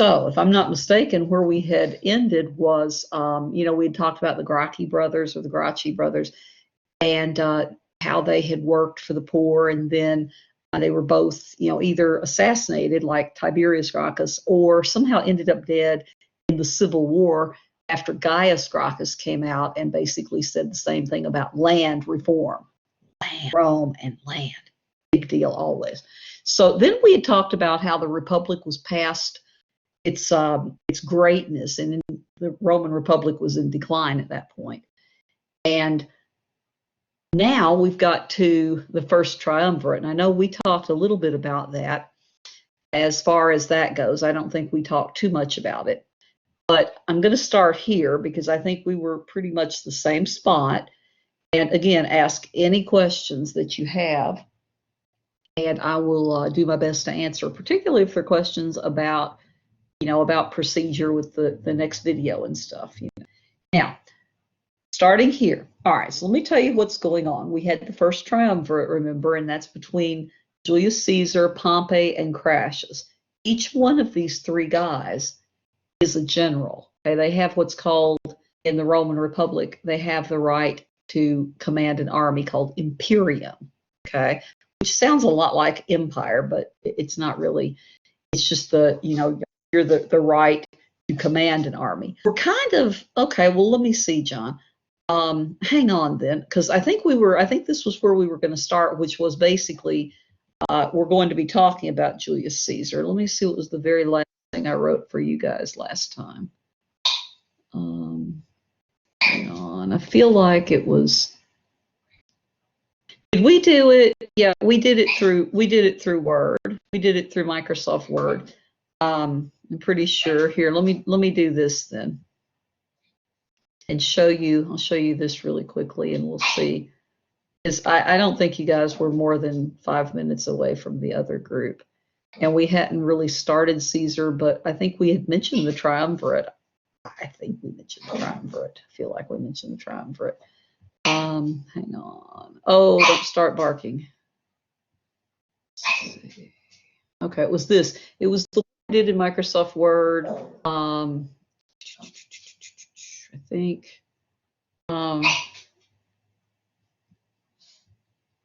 So, if I'm not mistaken, where we had ended was, we had talked about the Gracchi brothers or the Gracchi brothers, and how they had worked for the poor, and then they were both, either assassinated like Tiberius Gracchus, or somehow ended up dead in the Civil War after Gaius Gracchus came out and basically said the same thing about land reform. Land, Rome and land, big deal always. So then we had talked about how the Republic was past its greatness, and the Roman Republic was in decline at that point. And now we've got to the first triumvirate, and I know we talked a little bit about that. As far as that goes, I don't think we talked too much about it, but I'm going to start here because I think we were pretty much the same spot. And again, ask any questions that you have, and I will do my best to answer, particularly if there are questions about about procedure with the next video and stuff. Now, starting here. All right, so let me tell you what's going on. We had the first triumvirate, remember, and that's between Julius Caesar, Pompey, and Crassus. Each one of these three guys is a general. Okay, they have what's called, in the Roman Republic, they have the right to command an army called imperium. Okay, which sounds a lot like empire, but it's not really. It's just you're the right to command an army. We're kind of, okay, well, let me see, John. Hang on then, because I think this was where we were going to start, which was basically, we're going to be talking about Julius Caesar. Let me see what was the very last thing I wrote for you guys last time. Hang on, I feel like it was, did we do it? Yeah, we did it through Word. We did it through Microsoft Word. I'm pretty sure. Here, let me do this then, and show you. I'll show you this really quickly, and we'll see. Because I don't think you guys were more than 5 minutes away from the other group, and we hadn't really started Caesar, but I think we had mentioned the triumvirate. I think we mentioned the triumvirate. I feel like we mentioned the triumvirate. Hang on. Oh, don't start barking. Okay, it was this. It was the one I did in Microsoft Word. I think.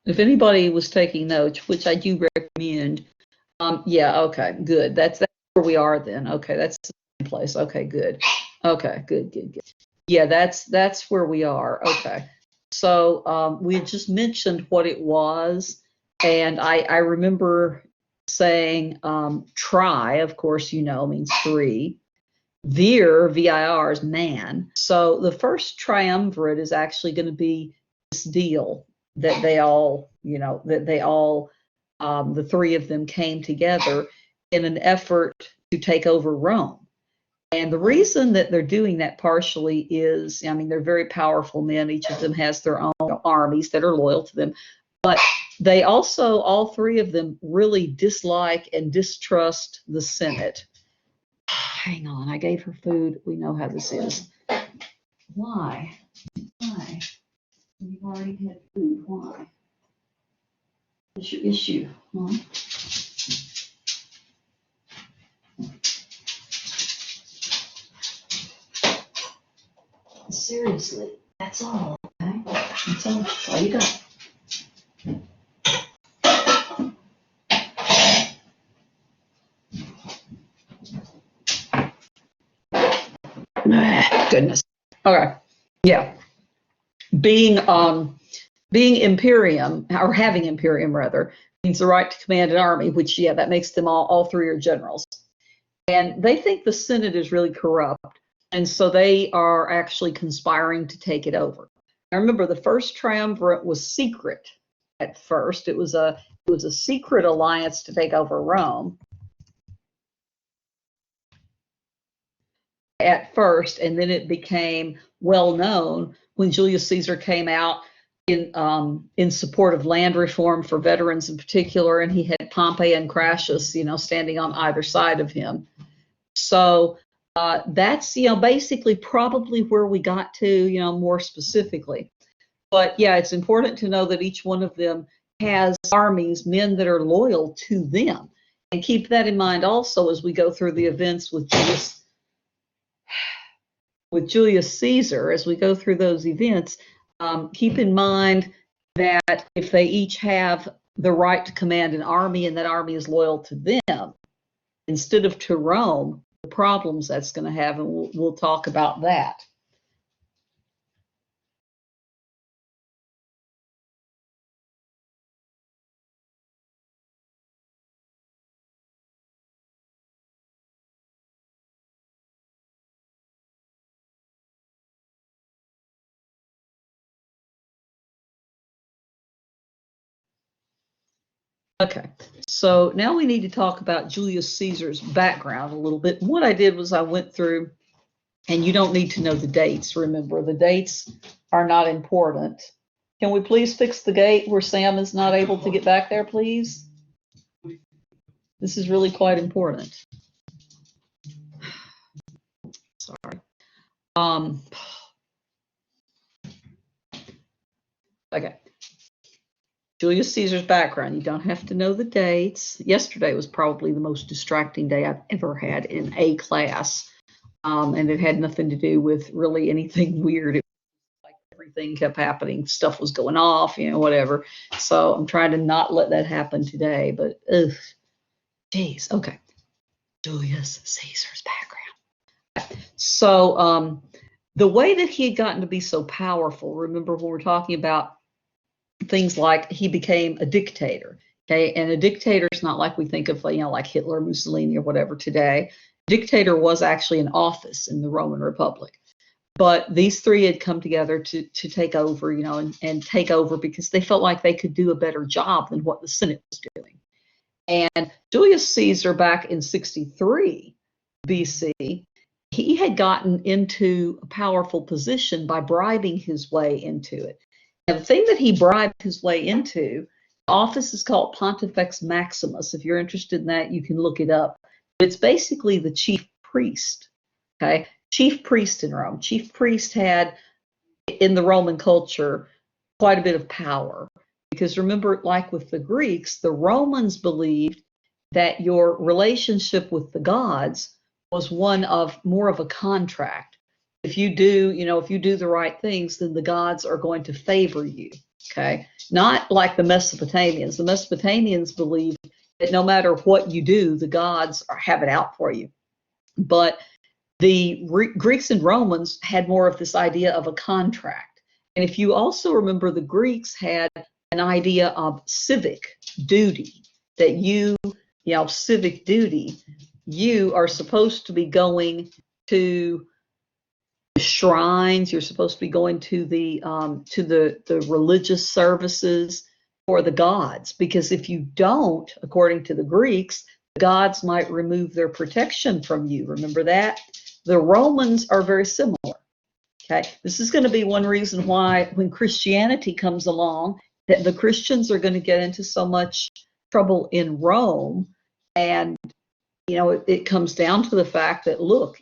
If anybody was taking notes, which I do recommend, yeah, okay, good. That's where we are then. Okay, that's the same place. Okay, good. Okay, good. Yeah, that's where we are. Okay. So we had just mentioned what it was, and I remember saying tri, of course, means three. Vir, V-I-R, is man. So the first triumvirate is actually going to be this deal that they all, the three of them came together in an effort to take over Rome. And the reason that they're doing that partially is, they're very powerful men. Each of them has their own armies that are loyal to them. But they also, all three of them, really dislike and distrust the Senate. Hang on, I gave her food. We know how this is. Why? You've already had food. Why? What's your issue? Huh? Seriously, that's all, okay? That's all you got. Goodness. Okay. Yeah. Being imperium, or having imperium rather, means the right to command an army, which, yeah, that makes them all three are generals. And they think the Senate is really corrupt. And so they are actually conspiring to take it over. Now remember, the first triumvirate was secret at first. It was a secret alliance to take over Rome at first, and then it became well known when Julius Caesar came out in support of land reform for veterans in particular, and he had Pompey and Crassus, standing on either side of him. So that's, basically probably where we got to, more specifically. But yeah, it's important to know that each one of them has armies, men that are loyal to them. And keep that in mind also as we go through the events with Julius Caesar. As we go through those events, keep in mind that if they each have the right to command an army and that army is loyal to them instead of to Rome, the problems that's going to have, and we'll talk about that. Okay, so now we need to talk about Julius Caesar's background a little bit. And what I did was I went through, and you don't need to know the dates. Remember, the dates are not important. Can we please fix the gate where Sam is not able to get back there, please? This is really quite important. Sorry. Okay. Julius Caesar's background. You don't have to know the dates. Yesterday was probably the most distracting day I've ever had in a class. And it had nothing to do with really anything weird. It was like everything kept happening. Stuff was going off, whatever. So I'm trying to not let that happen today. But, geez. Okay. Julius Caesar's background. So the way that he had gotten to be so powerful, remember when we're talking about things like he became a dictator, okay? And a dictator is not like we think of, like Hitler, Mussolini, or whatever today. Dictator was actually an office in the Roman Republic. But these three had come together to take over, and take over because they felt like they could do a better job than what the Senate was doing. And Julius Caesar, back in 63 BC, he had gotten into a powerful position by bribing his way into it. Now, the thing that he bribed his way into, the office is called Pontifex Maximus. If you're interested in that, you can look it up. But it's basically the chief priest, okay? Chief priest in Rome. Chief priest had, in the Roman culture, quite a bit of power. Because remember, like with the Greeks, the Romans believed that your relationship with the gods was one of more of a contract. If you do, if you do the right things, then the gods are going to favor you, okay? Not like the Mesopotamians. The Mesopotamians believed that no matter what you do, the gods have it out for you. But the Greeks and Romans had more of this idea of a contract. And if you also remember, the Greeks had an idea of civic duty, that civic duty, you are supposed to be going to shrines, you're supposed to be going to the religious services for the gods, because if you don't, according to the Greeks, the gods might remove their protection from you. Remember that? The Romans are very similar. Okay, this is going to be one reason why when Christianity comes along, that the Christians are going to get into so much trouble in Rome. And it comes down to the fact that, look,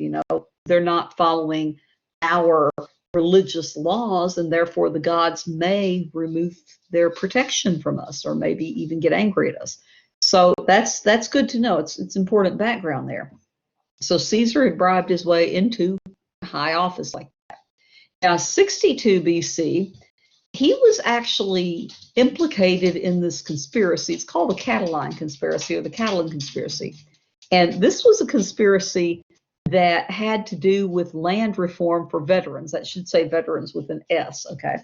they're not following our religious laws, and therefore the gods may remove their protection from us, or maybe even get angry at us. So that's good to know. It's important background there. So Caesar had bribed his way into a high office like that. Now, 62 BC, he was actually implicated in this conspiracy. It's called the Catiline conspiracy, or the Catalan conspiracy. And this was a conspiracy that had to do with land reform for veterans. That should say veterans with an S, okay?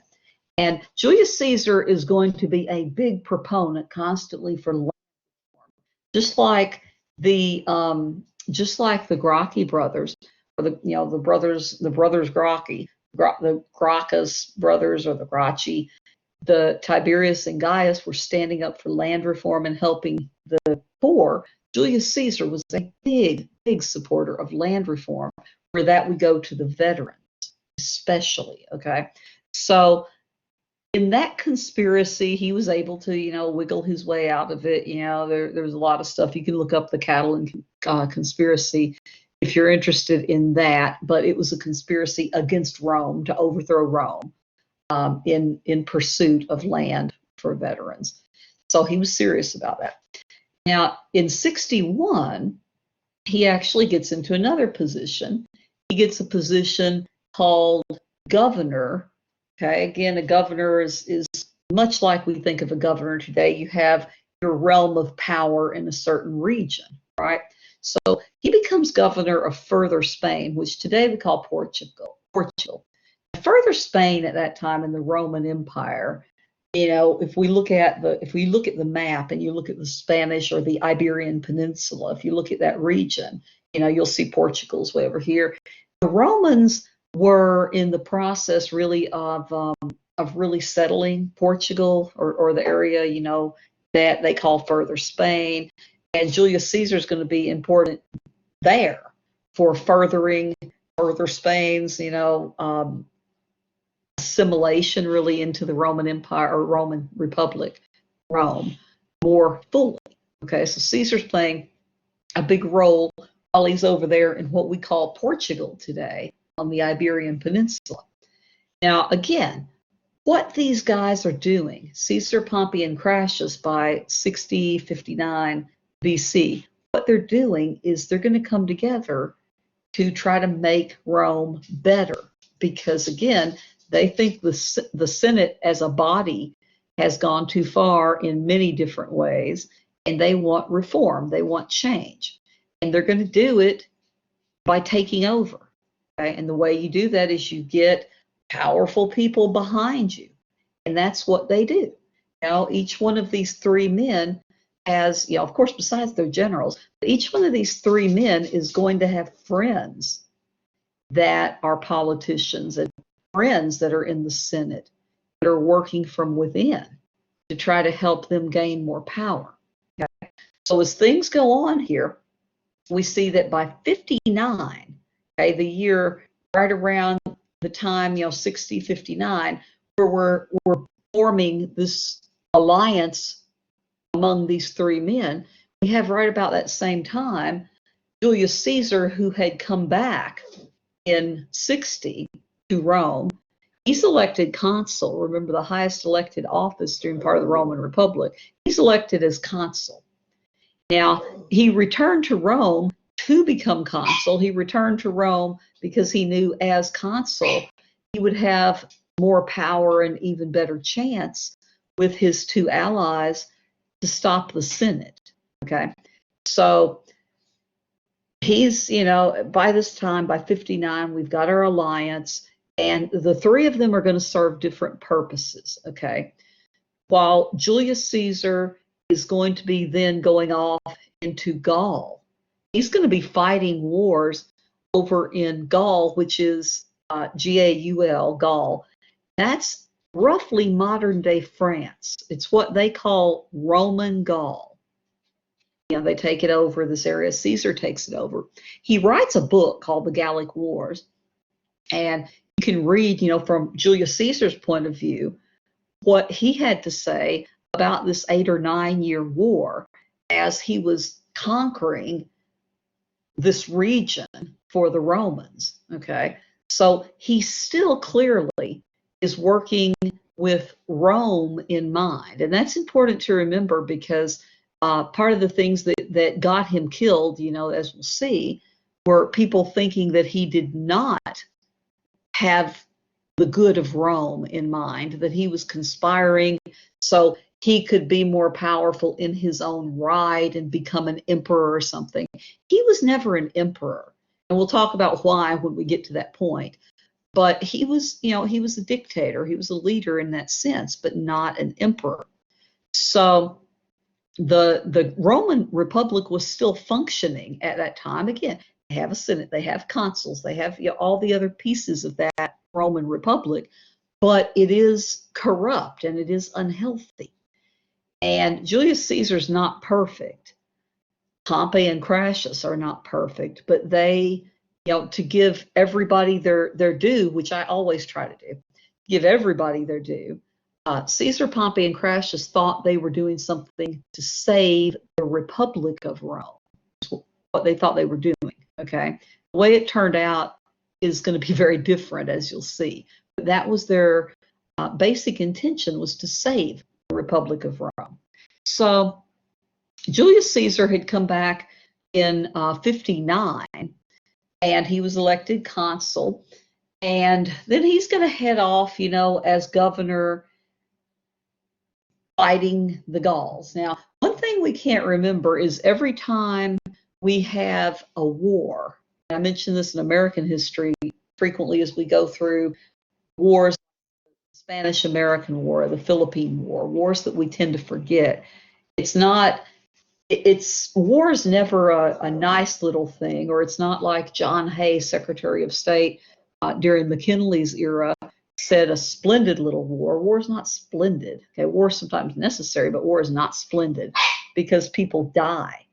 And Julius Caesar is going to be a big proponent constantly for land reform, just like the Gracchi brothers, or the brothers Gracchi, the Gracchus brothers, or the Gracchi. The Tiberius and Gaius were standing up for land reform and helping the poor. Julius Caesar was a big supporter of land reform, where that would go to the veterans, especially, okay? So in that conspiracy, he was able to, wiggle his way out of it. There was a lot of stuff. You can look up the Catalan conspiracy if you're interested in that, but it was a conspiracy against Rome to overthrow Rome in pursuit of land for veterans. So he was serious about that. Now, in 61, he actually gets into another position. He gets a position called governor. Okay, again, a governor is much like we think of a governor today. You have your realm of power in a certain region, right? So he becomes governor of Further Spain, which today we call Portugal. Further Spain at that time in the Roman Empire, if we look at the map and you look at the Spanish or the Iberian Peninsula, if you look at that region, you'll see Portugal's way over here. The Romans were in the process really of really settling Portugal or the area, that they call Further Spain, and Julius Caesar is going to be important there for furthering Further Spain's, assimilation really into the Roman Empire or Roman Republic, Rome, more fully. Okay, so Caesar's playing a big role while he's over there in what we call Portugal today on the Iberian Peninsula. Now, again, what these guys are doing, Caesar, Pompey, and Crassus by 60-59 BC, what they're doing is they're going to come together to try to make Rome better. Because again, they think the Senate as a body has gone too far in many different ways, and they want reform, they want change. And they're going to do it by taking over. Okay? And the way you do that is you get powerful people behind you. And that's what they do. Each one of these three men has, of course, besides their generals, but each one of these three men is going to have friends that are politicians and friends that are in the Senate that are working from within to try to help them gain more power. Okay? So as things go on here, we see that by 59, okay, the year right around the time, 60-59, where we're forming this alliance among these three men, we have right about that same time Julius Caesar, who had come back in 60 to Rome. He's elected consul. Remember, the highest elected office during part of the Roman Republic. He's elected as consul. Now, he returned to Rome to become consul. He returned to Rome because he knew as consul he would have more power and even better chance with his two allies to stop the Senate. Okay, so he's, by this time, by 59, we've got our alliance, and the three of them are going to serve different purposes. Okay, while Julius Caesar is going to be then going off into Gaul, he's going to be fighting wars over in Gaul, which is Gaul, Gaul. That's roughly modern day France. It's what they call Roman Gaul. They take it over, this area. Caesar takes it over. He writes a book called The Gallic Wars. And you can read, from Julius Caesar's point of view, what he had to say about this 8 or 9 year war as he was conquering this region for the Romans. Okay. So he still clearly is working with Rome in mind. And that's important to remember because part of the things that got him killed, as we'll see, were people thinking that he did not have the good of Rome in mind, that he was conspiring so he could be more powerful in his own right and become an emperor or something. He was never an emperor. And we'll talk about why when we get to that point. But he was, he was a dictator. He was a leader in that sense, but not an emperor. So the Roman Republic was still functioning at that time. Again, they have a Senate, they have consuls, they have all the other pieces of that Roman Republic, but it is corrupt and it is unhealthy. And Julius Caesar's not perfect. Pompey and Crassus are not perfect, but they, to give everybody their due, which I always try to do, give everybody their due. Caesar, Pompey, and Crassus thought they were doing something to save the Republic of Rome. That's what they thought they were doing. Okay, the way it turned out is going to be very different, as you'll see. But that was their basic intention, was to save the Republic of Rome. So Julius Caesar had come back in 59, and he was elected consul. And then he's going to head off, as governor, fighting the Gauls. Now, one thing we can't remember is every time we have a war, I mention this in American history frequently as we go through wars, Spanish American War, the Philippine War, wars that we tend to forget. War is never a nice little thing, or it's not like John Hay, Secretary of State, during McKinley's era, said a splendid little war. War is not splendid. Okay, war is sometimes necessary, but war is not splendid because people die.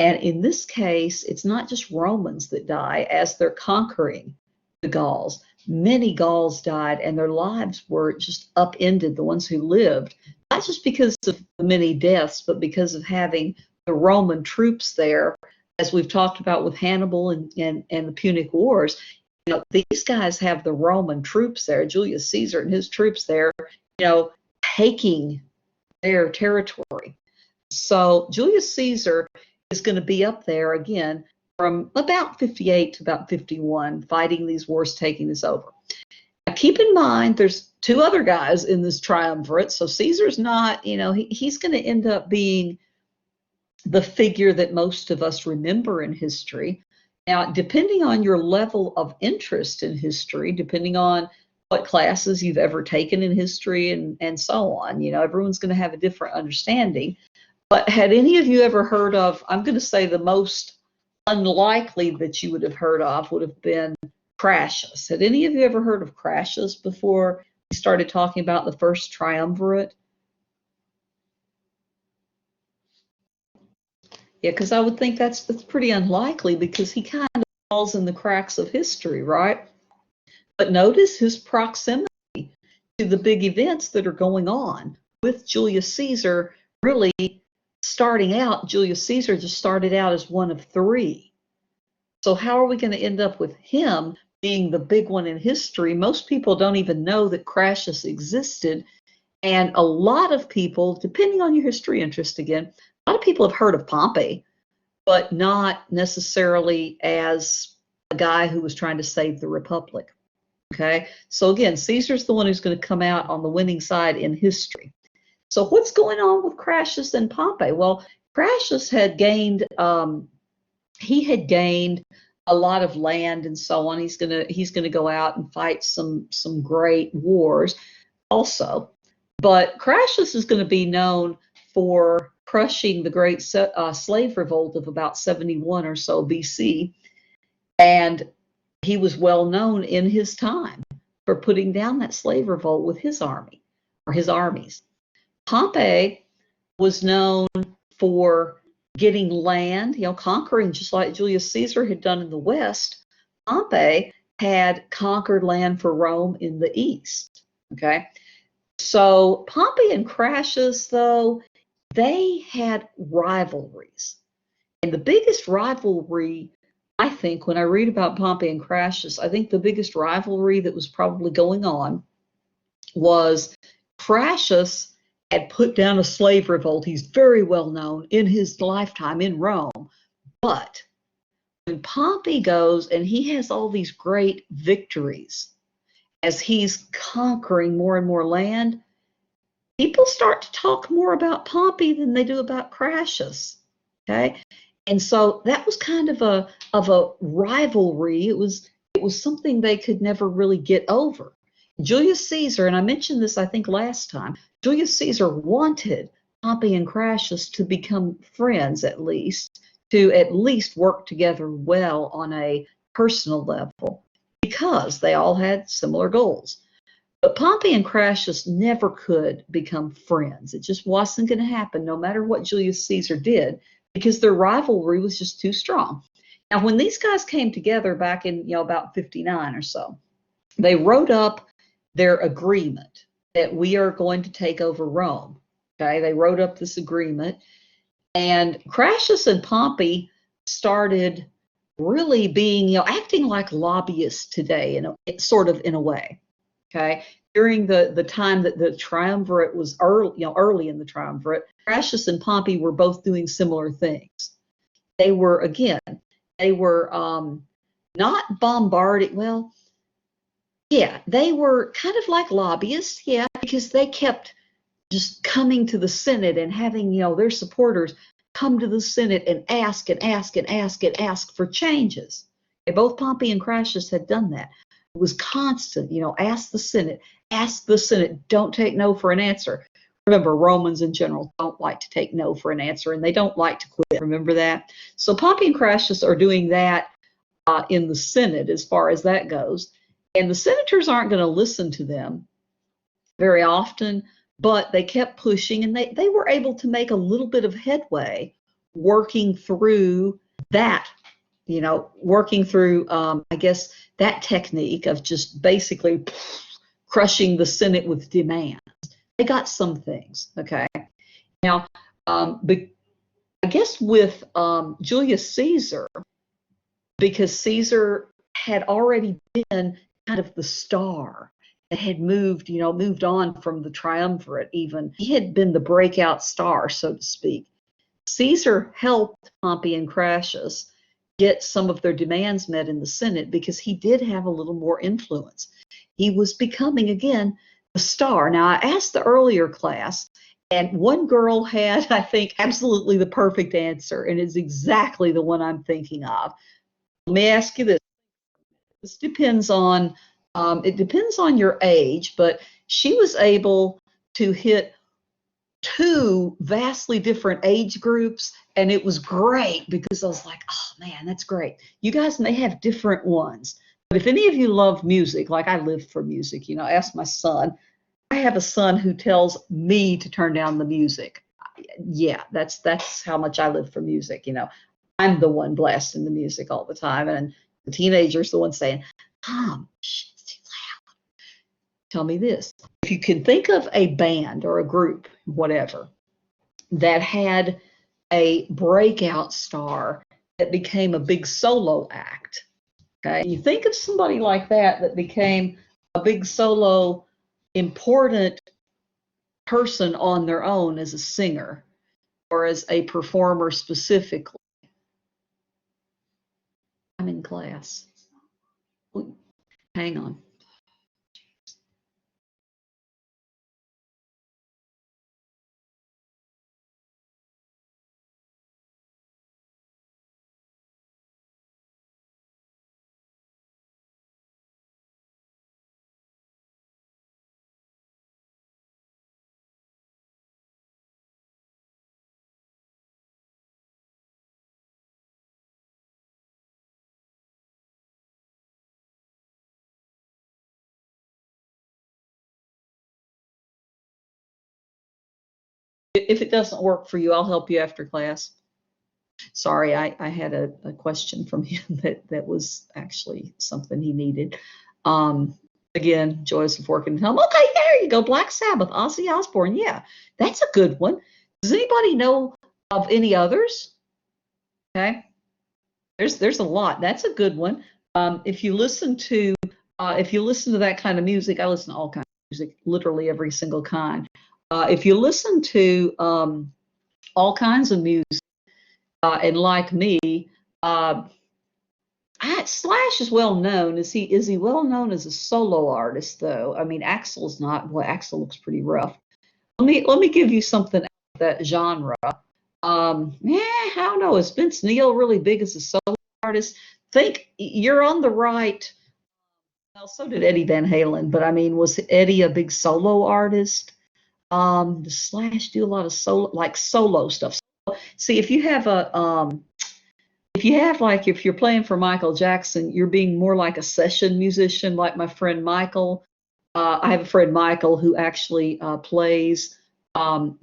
And in this case, it's not just Romans that die as they're conquering the Gauls. Many Gauls died, and their lives were just upended, the ones who lived, not just because of the many deaths, but because of having the Roman troops there, as we've talked about with Hannibal and the Punic Wars. These guys have the Roman troops there, Julius Caesar and his troops there, taking their territory. So Julius Caesar is going to be up there again from about 58 to about 51, fighting these wars, taking this over. Now, keep in mind, there's two other guys in this triumvirate. So Caesar's not, he's going to end up being the figure that most of us remember in history. Now, depending on your level of interest in history, depending on what classes you've ever taken in history and so on, everyone's going to have a different understanding. But had any of you ever heard of, I'm going to say the most unlikely that you would have heard of would have been Crassus. Had any of you ever heard of Crassus before we started talking about the first triumvirate? Yeah, because I would think that's pretty unlikely because he kind of falls in the cracks of history, right? But notice his proximity to the big events that are going on with Julius Caesar. Really starting out, Julius Caesar just started out as one of three. So how are we going to end up with him being the big one in history? Most people don't even know that Crassus existed. And a lot of people, depending on your history interest again, a lot of people have heard of Pompey, but not necessarily as a guy who was trying to save the Republic. Okay, so again, Caesar's the one who's going to come out on the winning side in history. So what's going on with Crassus and Pompey? Well, Crassus had gained he had gained a lot of land and so on. He's gonna go out and fight some great wars also. But Crassus is going to be known for crushing the great slave revolt of about 71 or so BC. And he was well known in his time for putting down that slave revolt with his army or his armies. Pompey was known for getting land, conquering, just like Julius Caesar had done in the West. Pompey had conquered land for Rome in the East. Okay. So Pompey and Crassus, though, they had rivalries. And the biggest rivalry, I think, when I read about Pompey and Crassus, I think the biggest rivalry that was probably going on was Crassus had put down a slave revolt. He's very well known in his lifetime in Rome. But when Pompey goes and he has all these great victories as he's conquering more and more land, people start to talk more about Pompey than they do about Crassus. Okay, and so that was kind of a rivalry. It was something they could never really get over. Julius Caesar, and I mentioned this I think last time, Julius Caesar wanted Pompey and Crassus to become friends, to at least work together well on a personal level, because they all had similar goals. But Pompey and Crassus never could become friends. It just wasn't going to happen, no matter what Julius Caesar did, because their rivalry was just too strong. Now, when these guys came together back in about 59 or so, they wrote up their agreement that we are going to take over Rome. Okay, they wrote up this agreement, and Crassus and Pompey started really being, acting like lobbyists today, sort of in a way. Okay, during the time that the triumvirate was early, early in the triumvirate, Crassus and Pompey were both doing similar things. They were, again, they were not bombarding. Well, yeah, they were kind of like lobbyists, yeah, because they kept just coming to the Senate and having, their supporters come to the Senate and ask and ask and ask and ask for changes. And both Pompey and Crassus had done that. It was constant, ask the Senate, don't take no for an answer. Remember, Romans in general don't like to take no for an answer, and they don't like to quit. Remember that? So Pompey and Crassus are doing that in the Senate as far as that goes. And the senators aren't going to listen to them very often, but they kept pushing, and they were able to make a little bit of headway working through that, working through, I guess, that technique of just basically crushing the Senate with demands. They got some things, okay? Now, but I guess with Julius Caesar, because Caesar had already been kind of the star that had moved on from the triumvirate even. He had been the breakout star, so to speak. Caesar helped Pompey and Crassus get some of their demands met in the Senate because he did have a little more influence. He was becoming, again, the star. Now, I asked the earlier class, and one girl had, I think, absolutely the perfect answer, and it's exactly the one I'm thinking of. Let me ask you this. This depends on, it depends on your age, but she was able to hit two vastly different age groups, and it was great because I was like, oh man, that's great. You guys may have different ones, but if any of you love music, like I live for music, ask my son. I have a son who tells me to turn down the music. Yeah, that's how much I live for music. I'm the one blasting the music all the time, and the teenager's the one saying, Mom, it's too loud. Tell me this. If you can think of a band or a group, whatever, that had a breakout star that became a big solo act, okay? You think of somebody like that became a big solo important person on their own as a singer or as a performer specifically. I'm in class. Hang on. If it doesn't work for you, I'll help you after class. Sorry, I had a question from him that was actually something he needed. Again, joys of working at home. Okay, there you go. Black Sabbath, Ozzy Osbourne. Yeah, that's a good one. Does anybody know of any others? Okay, there's a lot. That's a good one. If you listen to that kind of music, I listen to all kinds of music, literally every single kind. If you listen to all kinds of music, and like me, uh, Slash is well known. Is he well known as a solo artist though? I mean, Axl's not. Well, Axl looks pretty rough. Let me give you something out of that genre. I don't know. Is Vince Neil really big as a solo artist? Think you're on the right. Well, so did Eddie Van Halen, but I mean, was Eddie a big solo artist? Does Slash do a lot of solo stuff? See, if you have if you're playing for Michael Jackson, you're being more like a session musician, like my friend Michael. I have a friend Michael who actually plays.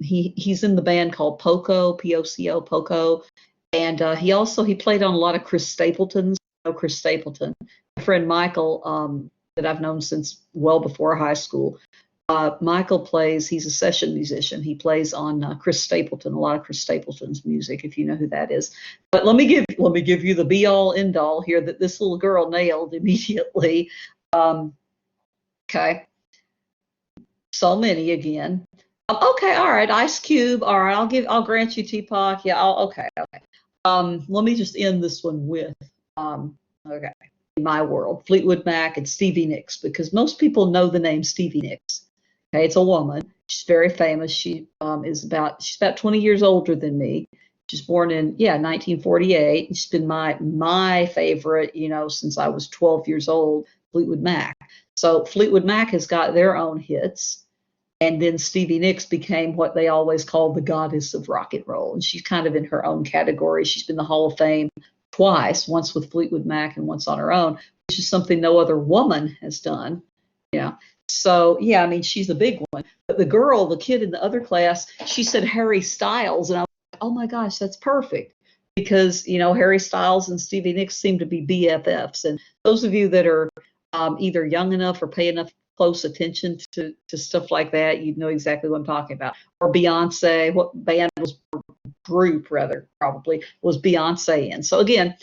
He's in the band called Poco, Poco, Poco, and he played on a lot of Chris Stapleton's. Chris Stapleton. My friend Michael, that I've known since well before high school. Michael plays. He's a session musician. He plays on Chris Stapleton, a lot of Chris Stapleton's music, if you know who that is. But let me give you the be all end all here that this little girl nailed immediately. Okay, so many again. Okay, all right, Ice Cube. All right, I'll grant you Tupac. Yeah, okay, okay. Let me just end this one with, okay, in my world, Fleetwood Mac and Stevie Nicks, because most people know the name Stevie Nicks. Okay, it's a woman. She's very famous. She's about 20 years older than me. She's born in, yeah, 1948. She's been my favorite, since I was 12 years old, Fleetwood Mac. So Fleetwood Mac has got their own hits. And then Stevie Nicks became what they always called the goddess of rock and roll. And she's kind of in her own category. She's been in the Hall of Fame twice, once with Fleetwood Mac and once on her own, which is something no other woman has done. Yeah. So, yeah, I mean, she's a big one. But the kid in the other class, she said Harry Styles. And I was like, oh my gosh, that's perfect. Because, Harry Styles and Stevie Nicks seem to be BFFs. And those of you that are either young enough or pay enough close attention to stuff like that, you'd know exactly what I'm talking about. Or Beyonce, what band was, group rather, probably, was Beyonce in. So again,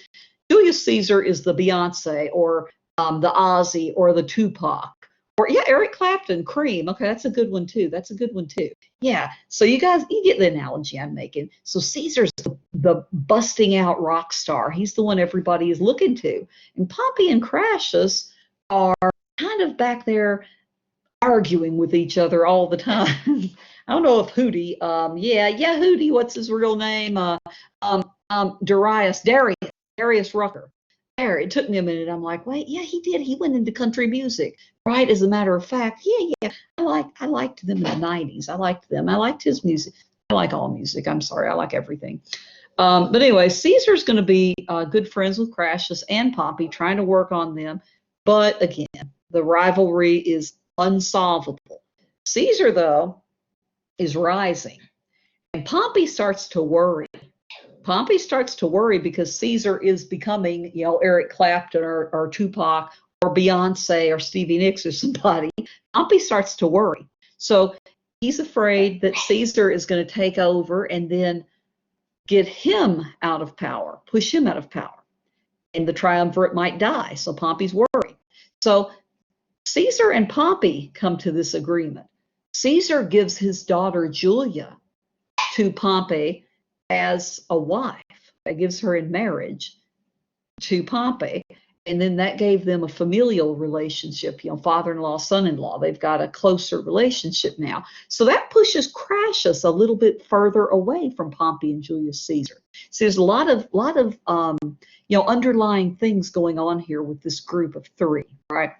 Julius Caesar is the Beyonce or the Ozzy or the Tupac. Or yeah, Eric Clapton, Cream. Okay, that's a good one too. That's a good one too. Yeah. So you guys, you get the analogy I'm making. So Caesar's the busting out rock star. He's the one everybody is looking to. And Pompey and Crassus are kind of back there arguing with each other all the time. I don't know if Hootie, Hootie, what's his real name? Darius Rucker. There, it took me a minute. I'm like, wait, yeah, he did. He went into country music, right? As a matter of fact, yeah. I liked them in the '90s. I liked them. I liked his music. I like all music. I'm sorry, I like everything. But anyway, Caesar's going to be good friends with Crassus and Pompey, trying to work on them. But again, the rivalry is unsolvable. Caesar, though, is rising, and Pompey starts to worry. Pompey starts to worry because Caesar is becoming, Eric Clapton or Tupac or Beyonce or Stevie Nicks or somebody. Pompey starts to worry. So he's afraid that Caesar is going to take over and then get him out of power, push him out of power. And the triumvirate might die. So Pompey's worried. So Caesar and Pompey come to this agreement. Caesar gives his daughter Julia to Pompey as a wife. That gives her in marriage to Pompey. And then that gave them a familial relationship, father-in-law, son-in-law. They've got a closer relationship now. So that pushes Crassus a little bit further away from Pompey and Julius Caesar. So there's a lot of underlying things going on here with this group of three, right?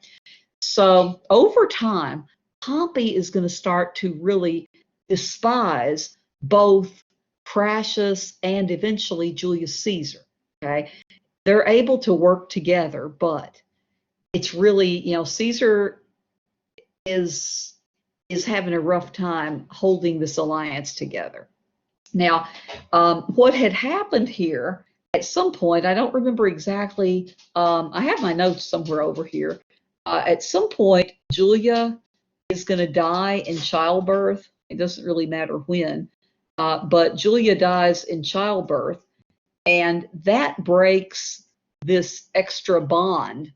So over time, Pompey is going to start to really despise both Crassus and eventually Julius Caesar. Okay, they're able to work together, but it's really, Caesar is having a rough time holding this alliance together. Now, what had happened here at some point, I don't remember exactly. I have my notes somewhere over here. At some point, Julia is going to die in childbirth. It doesn't really matter when. But Julia dies in childbirth, and that breaks this extra bond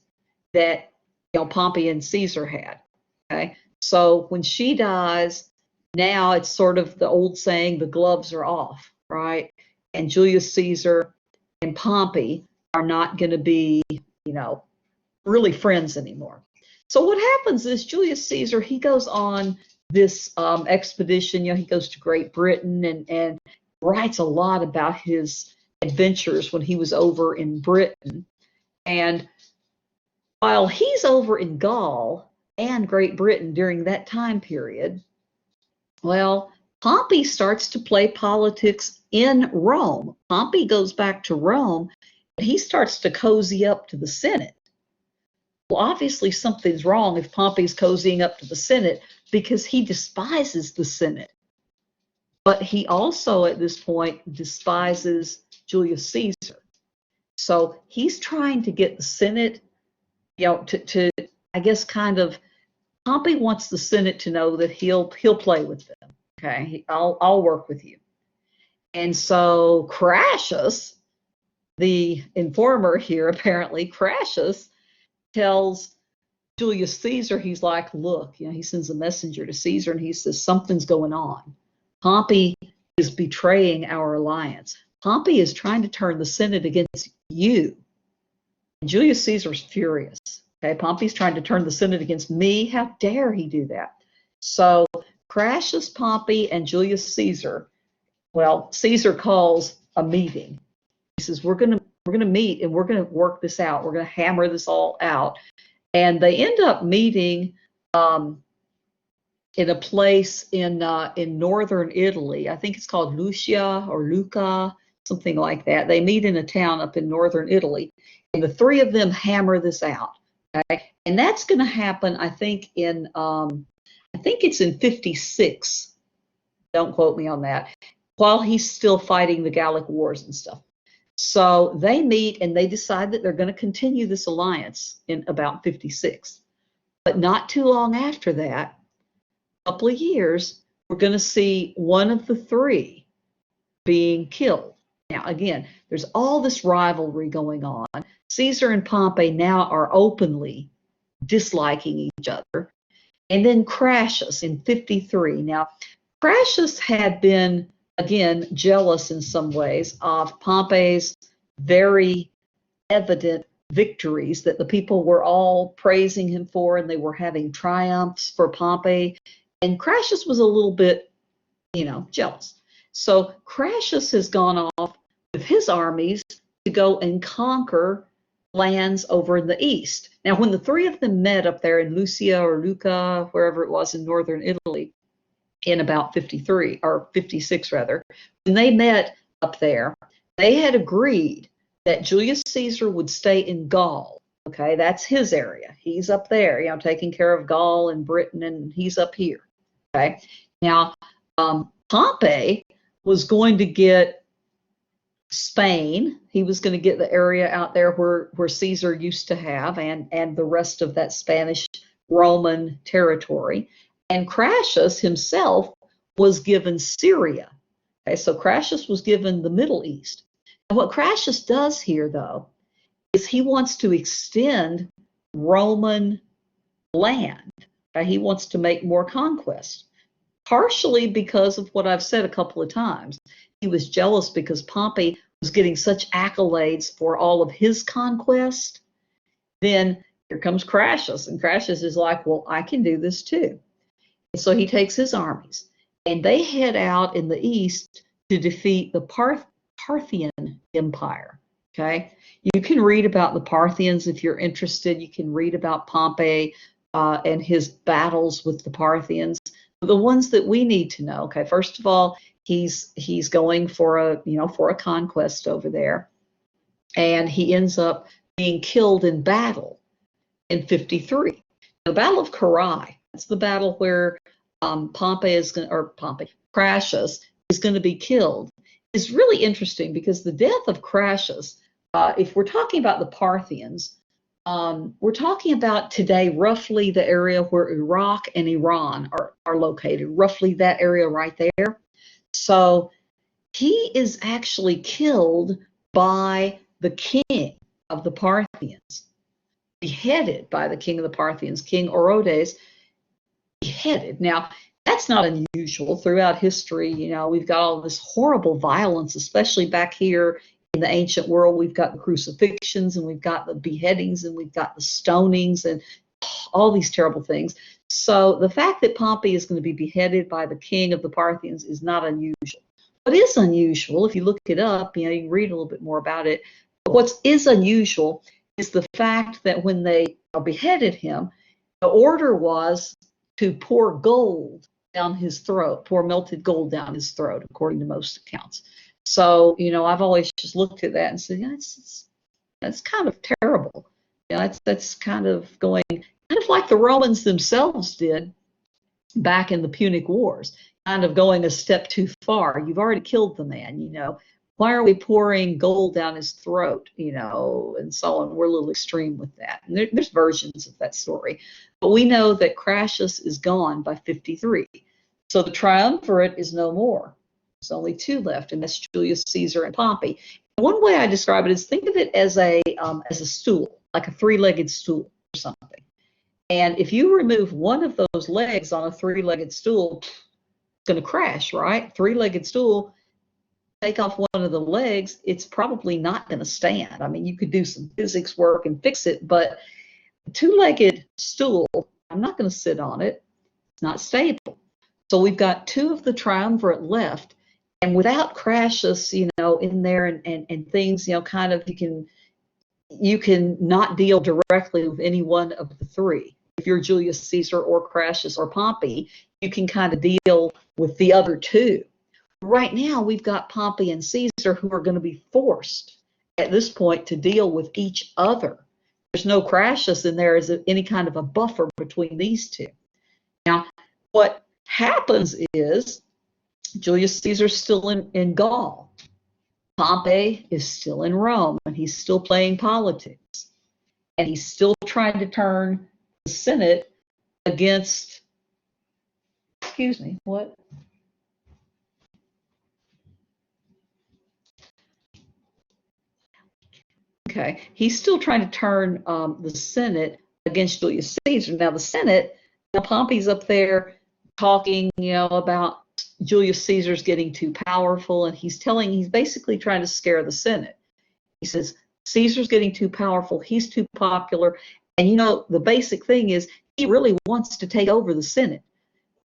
that Pompey and Caesar had. Okay, so when she dies, now it's sort of the old saying, the gloves are off, right? And Julius Caesar and Pompey are not going to be, really friends anymore. So what happens is Julius Caesar, he goes on this expedition. He goes to Great Britain and writes a lot about his adventures when he was over in Britain. And while he's over in Gaul and Great Britain during that time period, well, Pompey starts to play politics in Rome. Pompey goes back to Rome, and he starts to cozy up to the Senate. Well, obviously something's wrong if Pompey's cozying up to the Senate, because he despises the Senate. But he also, at this point, despises Julius Caesar. So he's trying to get the Senate, to I guess Pompey wants the Senate to know that he'll play with them. Okay, I'll work with you. And so Crassus, the informer here, apparently Crassus tells Julius Caesar, he's like, look, he sends a messenger to Caesar and he says, something's going on. Pompey is betraying our alliance. Pompey is trying to turn the Senate against you. And Julius Caesar's furious. Okay, Pompey's trying to turn the Senate against me. How dare he do that? So Crassus, Pompey, and Julius Caesar. Well, Caesar calls a meeting. He says, we're gonna meet and we're gonna work this out. We're gonna hammer this all out. And they end up meeting in a place in northern Italy. I think it's called Lucia or Lucca, something like that. They meet in a town up in northern Italy, and the three of them hammer this out. Okay, and that's going to happen, I think, it's in 56. Don't quote me on that. While he's still fighting the Gallic Wars and stuff. So they meet and they decide that they're going to continue this alliance in about 56. But not too long after that, a couple of years, we're going to see one of the three being killed. Now, again, there's all this rivalry going on. Caesar and Pompey now are openly disliking each other. And then Crassus in 53. Now, Crassus had been, again, jealous in some ways of Pompey's very evident victories that the people were all praising him for, and they were having triumphs for Pompey. And Crassus was a little bit, jealous. So Crassus has gone off with his armies to go and conquer lands over in the east. Now, when the three of them met up there in Lucia or Lucca, wherever it was in northern Italy, in about 53 or 56 rather, when they met up there, they had agreed that Julius Caesar would stay in Gaul. Okay, that's his area. He's up there, taking care of Gaul and Britain, and he's up here. Okay, now Pompey was going to get Spain. He was going to get the area out there where Caesar used to have, and the rest of that Spanish Roman territory. And Crassus himself was given Syria. Okay, so Crassus was given the Middle East. And what Crassus does here, though, is he wants to extend Roman land. Okay, he wants to make more conquests, partially because of what I've said a couple of times. He was jealous because Pompey was getting such accolades for all of his conquest. Then here comes Crassus, and Crassus is like, well, I can do this too. And so he takes his armies, and they head out in the east to defeat the Parthian Empire. Okay, you can read about the Parthians if you're interested. You can read about Pompey and his battles with the Parthians. The ones that we need to know. Okay, first of all, he's going for a conquest over there, and he ends up being killed in battle in 53. The Battle of Carrhae. That's the battle where Crassus is going to be killed. It's really interesting because the death of Crassus, if we're talking about the Parthians, we're talking about today roughly the area where Iraq and Iran are located, roughly that area right there. So he is actually killed by the king of the Parthians, beheaded by the king of the Parthians, King Orodes, beheaded. Now, that's not unusual throughout history. We've got all this horrible violence, especially back here in the ancient world. We've got the crucifixions, and we've got the beheadings, and we've got the stonings, and all these terrible things. So the fact that Pompey is going to be beheaded by the king of the Parthians is not unusual. What is unusual, if you look it up, you can read a little bit more about it. But what is unusual is the fact that when they beheaded him, the order was to pour gold down his throat, pour melted gold down his throat, according to most accounts. So, I've always just looked at that and said, that's kind of terrible. That's kind of going, kind of like the Romans themselves did back in the Punic Wars, kind of going a step too far. You've already killed the man, Why are we pouring gold down his throat, and so on? We're a little extreme with that. And there's versions of that story. But we know that Crassus is gone by 53. So the Triumvirate is no more. There's only two left, and that's Julius Caesar and Pompey. One way I describe it is think of it as a stool, like a three-legged stool or something. And if you remove one of those legs on a three-legged stool, it's going to crash, right? Three-legged stool, take off one of the legs, it's probably not going to stand. I mean, you could do some physics work and fix it, but a two-legged stool, I'm not going to sit on it. It's not stable. So we've got two of the triumvirate left. And without crashes, in there and things, kind of you can not deal directly with any one of the three. If you're Julius Caesar or Crassus or Pompey, you can kind of deal with the other two. Right now, we've got Pompey and Caesar who are going to be forced at this point to deal with each other. There's no Crassus in there as any kind of a buffer between these two. Now, what happens is Julius Caesar's still in Gaul. Pompey is still in Rome, and he's still playing politics. And he's still trying to turn the Senate against, excuse me, what? Okay, he's still trying to turn the Senate against Julius Caesar. Now the Senate, now Pompey's up there talking, about Julius Caesar's getting too powerful, and he's basically trying to scare the Senate. He says Caesar's getting too powerful, he's too popular, and the basic thing is he really wants to take over the Senate.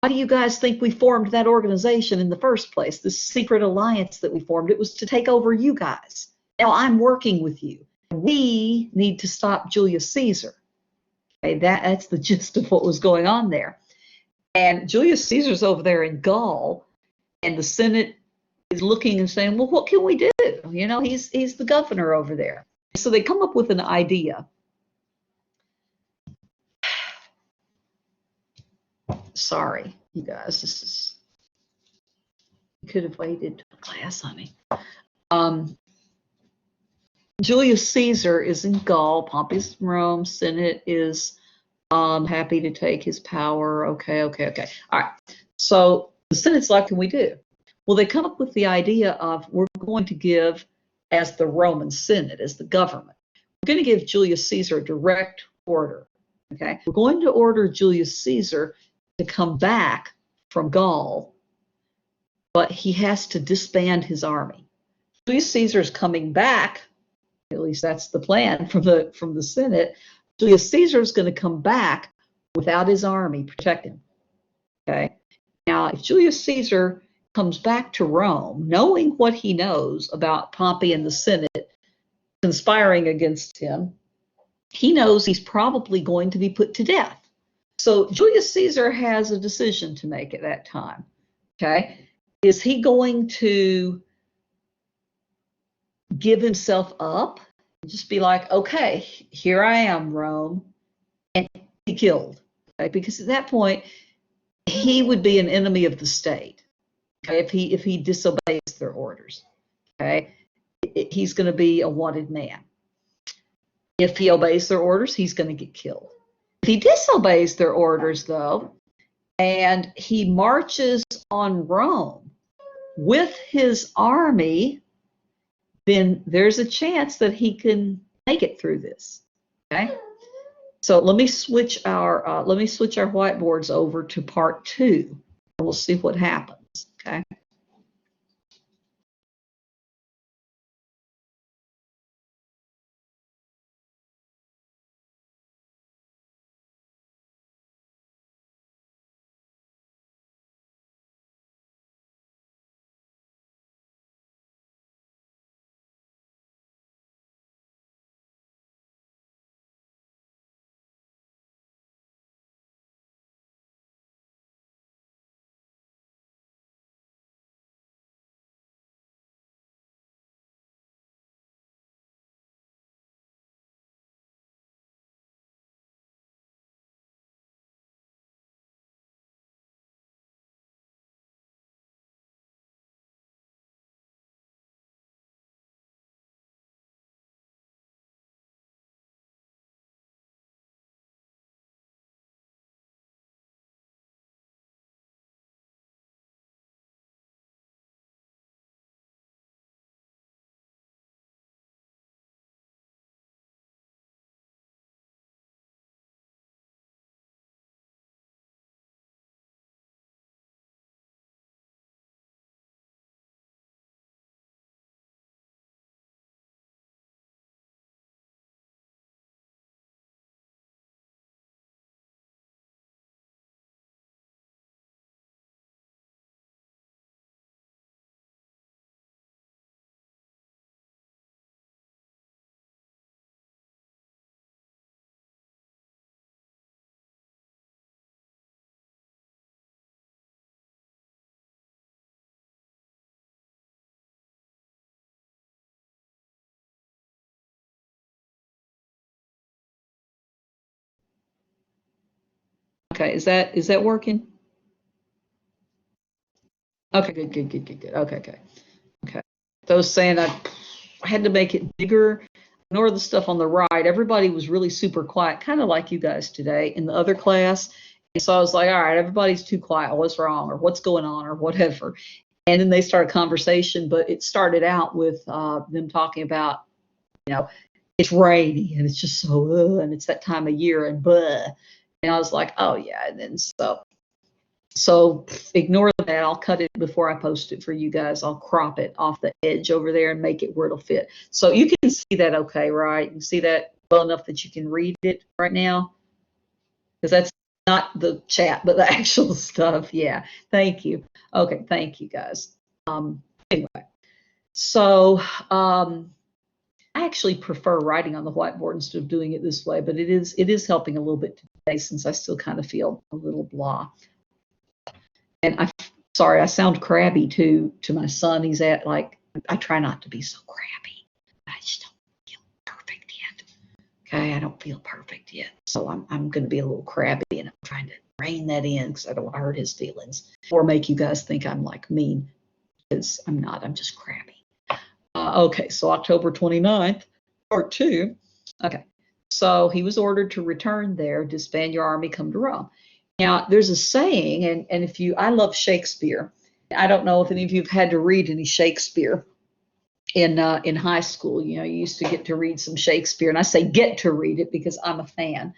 Why do you guys think we formed that organization in the first place? This secret alliance that we formed, it was to take over you guys. Now I'm working with you. We need to stop Julius Caesar. Okay, that's the gist of what was going on there. And Julius Caesar's over there in Gaul, and the Senate is looking and saying, well, what can we do? He's the governor over there. So they come up with an idea. Sorry, you guys, you could have waited to class, honey. Julius Caesar is in Gaul, Pompey's in Rome, Senate is happy to take his power. Okay. All right. So the Senate's like, can we do? Well, they come up with the idea of we're going to give, as the Roman Senate, as the government, we're going to give Julius Caesar a direct order. Okay. We're going to order Julius Caesar to come back from Gaul, but he has to disband his army. Julius Caesar's coming back, at least that's the plan from the Senate. Julius Caesar is going to come back without his army protecting him. Okay. Now, if Julius Caesar comes back to Rome, knowing what he knows about Pompey and the Senate conspiring against him, he knows he's probably going to be put to death. So Julius Caesar has a decision to make at that time. Okay. Is he going to give himself up? Just be like, okay, here I am, Rome, and be killed. Okay? Because at that point, he would be an enemy of the state. Okay, if he disobeys their orders. Okay, he's going to be a wanted man. If he obeys their orders, he's going to get killed. If he disobeys their orders, though, and he marches on Rome with his army, then there's a chance that he can make it through this. Okay. So let me switch our whiteboards over to part 2, and we'll see what happens. Okay. Okay, is that working? Okay, good. Okay, okay, okay. So I was saying I had to make it bigger. Ignore the stuff on the right. Everybody was really super quiet, kind of like you guys today in the other class. And so I was like, all right, everybody's too quiet. What's wrong or what's going on or whatever. And then they started a conversation, but it started out with them talking about, you know, it's rainy and it's just so, and it's that time of year and blah. And I was like, oh yeah. And then so ignore that. I'll cut it before I post it for you guys. I'll crop it off the edge over there and make it where it'll fit. So you can see that okay, right? You can see that well enough that you can read it right now? Because that's not the chat, but the actual stuff. Yeah. Thank you. Okay. Thank you guys. Anyway, so I actually prefer writing on the whiteboard instead of doing it this way, but it is helping a little bit today since I still kind of feel a little blah. And I'm sorry, I sound crabby too to my son. He's at like, I try not to be so crabby. I just don't feel perfect yet. Okay, I don't feel perfect yet. So I'm going to be a little crabby and I'm trying to rein that in because I don't want to hurt his feelings or make you guys think I'm like mean because I'm not. I'm just crabby. Okay, so October 29th, part 2. Okay, so he was ordered to return there, disband your army, come to Rome. Now, there's a saying, and if you, I love Shakespeare. I don't know if any of you have had to read any Shakespeare in high school. You know, you used to get to read some Shakespeare, and I say get to read it because I'm a fan.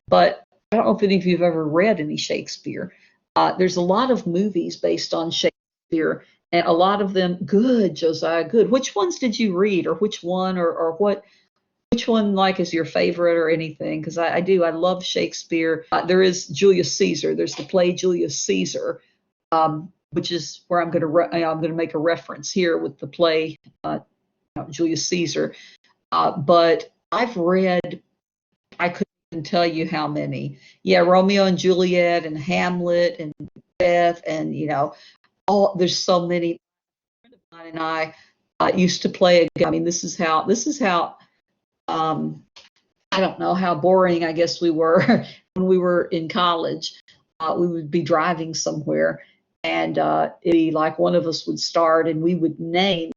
But I don't know if any of you have ever read any Shakespeare. There's a lot of movies based on Shakespeare, and a lot of them good, Josiah, good. Which ones did you read, or which one, or what? Which one like is your favorite or anything? Because I love Shakespeare. There is Julius Caesar. There's the play Julius Caesar, which is where I'm going to make a reference here with the play Julius Caesar. But I've read, I couldn't even tell you how many. Yeah, Romeo and Juliet and Hamlet and Beth and all there's so many. A friend of mine and I used to play a game. I mean, this is how I don't know how boring I guess we were when we were in college. We would be driving somewhere, and it'd be like one of us would start, and we would name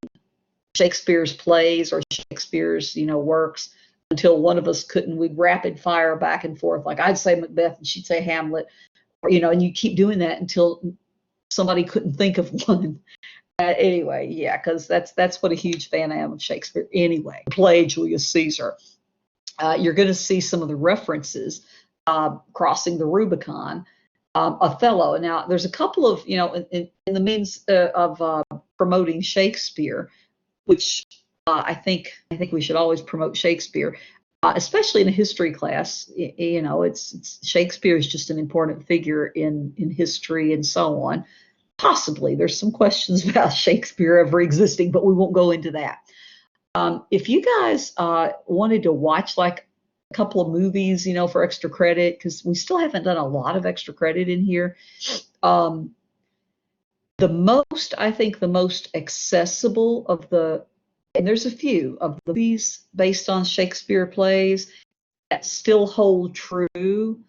Shakespeare's plays or Shakespeare's works until one of us couldn't. We'd rapid fire back and forth. Like I'd say Macbeth and she'd say Hamlet, or, and you keep doing that until somebody couldn't think of one. Anyway, yeah, because that's what a huge fan I am of Shakespeare. Anyway, play Julius Caesar. You're going to see some of the references crossing the Rubicon. Othello. Now, there's a couple of, in the means of promoting Shakespeare, which I think we should always promote Shakespeare, especially in a history class. It's Shakespeare is just an important figure in history and so on. Possibly there's some questions about Shakespeare ever existing, but we won't go into that. If you guys wanted to watch like a couple of movies, for extra credit, because we still haven't done a lot of extra credit in here. I think the most accessible of and there's a few of the movies based on Shakespeare plays that still hold true.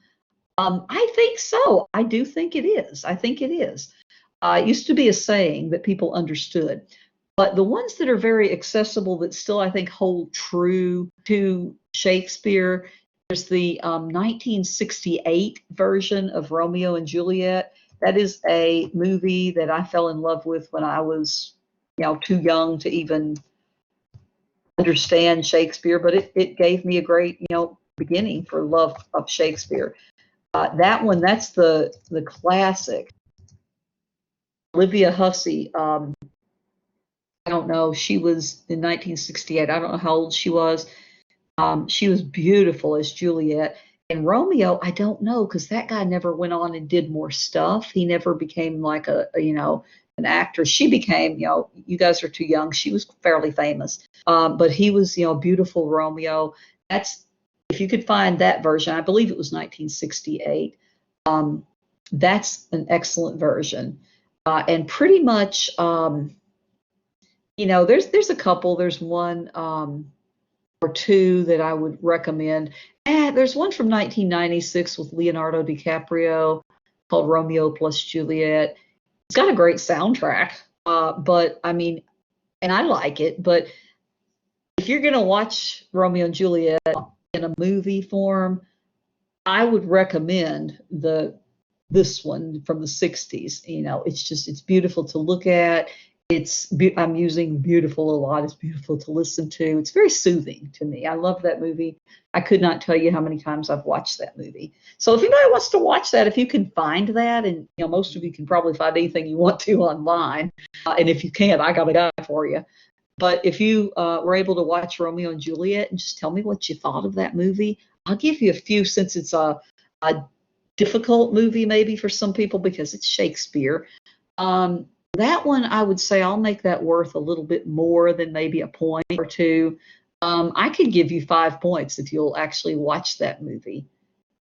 I think so. I do think it is. I think it is. It used to be a saying that people understood. But the ones that are very accessible that still, I think, hold true to Shakespeare, there's the 1968 version of Romeo and Juliet. That is a movie that I fell in love with when I was, too young to even understand Shakespeare, but it gave me a great, beginning for love of Shakespeare. That one, that's the classic. Olivia Hussey, I don't know. She was in 1968. I don't know how old she was. She was beautiful as Juliet. And Romeo, I don't know because that guy never went on and did more stuff. He never became like an actor. She became, you guys are too young. She was fairly famous. But he was, beautiful Romeo. If you could find that version, I believe it was 1968. That's an excellent version. And pretty much, there's a couple. There's one. or two that I would recommend. There's one from 1996 with Leonardo DiCaprio called Romeo plus Juliet. It's got a great soundtrack, but I mean, and I like it, but if you're going to watch Romeo and Juliet in a movie form, I would recommend this one from the 60s. You know, it's beautiful to look at. I'm using beautiful a lot. It's beautiful to listen to. It's very soothing to me. I love that movie. I could not tell you how many times I've watched that movie. So if anybody wants to watch that, if you can find that, and you know, most of you can probably find anything you want to online, and if you can't, I got a guy for you. But if you were able to watch Romeo and Juliet and just tell me what you thought of that movie, I'll give you a few, since it's a difficult movie maybe for some people because it's Shakespeare. That one, I would say I'll make that worth a little bit more than maybe a point or two. I could give you 5 points if you'll actually watch that movie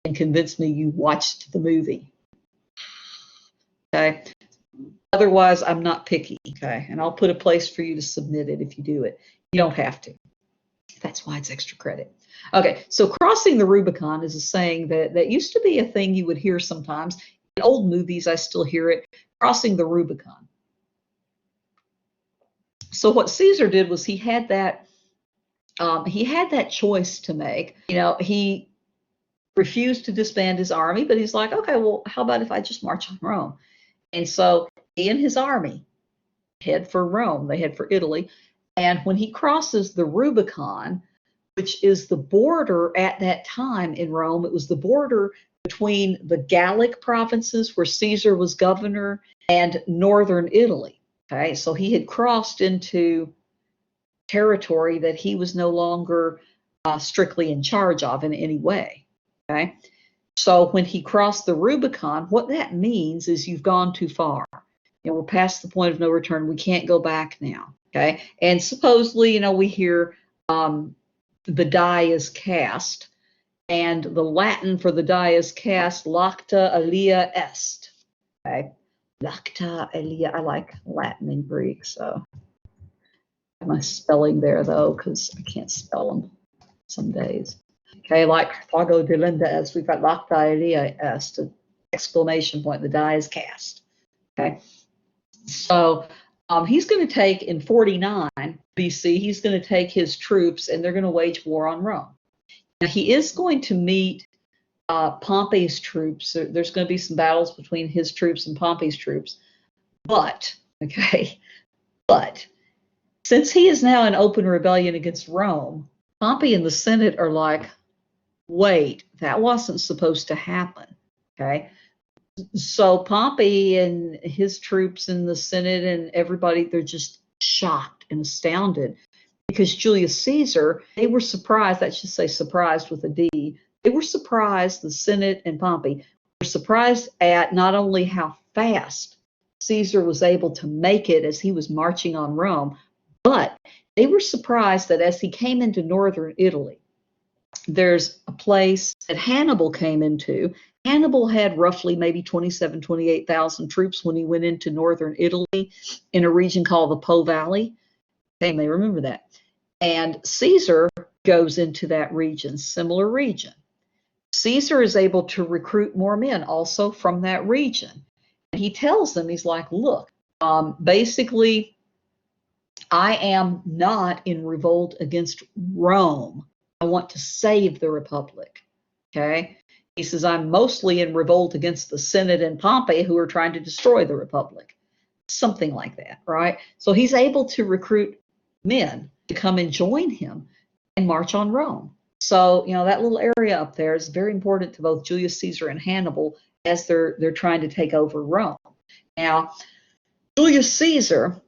and convince me you watched the movie. Okay. Otherwise, I'm not picky. Okay. And I'll put a place for you to submit it if you do it. You don't have to. That's why it's extra credit. Okay. So crossing the Rubicon is a saying that used to be a thing you would hear sometimes. In old movies, I still hear it. Crossing the Rubicon. So what Caesar did was he had that choice to make. You know, he refused to disband his army, but he's like, okay, well, how about if I just march on Rome? And so he and his army head for Rome. They head for Italy. And when he crosses the Rubicon, which is the border at that time in Rome, it was the border between the Gallic provinces where Caesar was governor and northern Italy. Okay, so he had crossed into territory that he was no longer strictly in charge of in any way. Okay, so when he crossed the Rubicon, what that means is you've gone too far. You know, we're past the point of no return. We can't go back now. Okay, and supposedly, you know, we hear the die is cast, and the Latin for the die is cast, lacta alia est. Okay, lacta alia. I like Latin and Greek, so my spelling there though, because I can't spell them some days. Okay, like Fago de Linda est, we've got lacta alia est, exclamation point, the die is cast. Okay, so he's going to take in 49 BC, he's going to take his troops and they're going to wage war on Rome. Now he is going to meet Pompey's troops. There's going to be some battles between his troops and Pompey's troops. But since he is now in open rebellion against Rome, Pompey and the Senate are like, wait, that wasn't supposed to happen. Okay. So Pompey and his troops and the Senate and everybody, they're just shocked and astounded because Julius Caesar, they were surprised, I should say surprised with a D. They were surprised, the Senate and Pompey were surprised at not only how fast Caesar was able to make it as he was marching on Rome, but they were surprised that as he came into northern Italy, there's a place that Hannibal came into. Hannibal had roughly maybe 28,000 troops when he went into northern Italy in a region called the Po Valley. They may remember that. And Caesar goes into that region, similar region. Caesar is able to recruit more men also from that region. And he tells them, he's like, look, basically, I am not in revolt against Rome. I want to save the Republic. Okay. He says, I'm mostly in revolt against the Senate and Pompey who are trying to destroy the Republic. Something like that, right? So he's able to recruit men to come and join him and march on Rome. So, you know, that little area up there is very important to both Julius Caesar and Hannibal as they're trying to take over Rome. Now, Julius Caesar,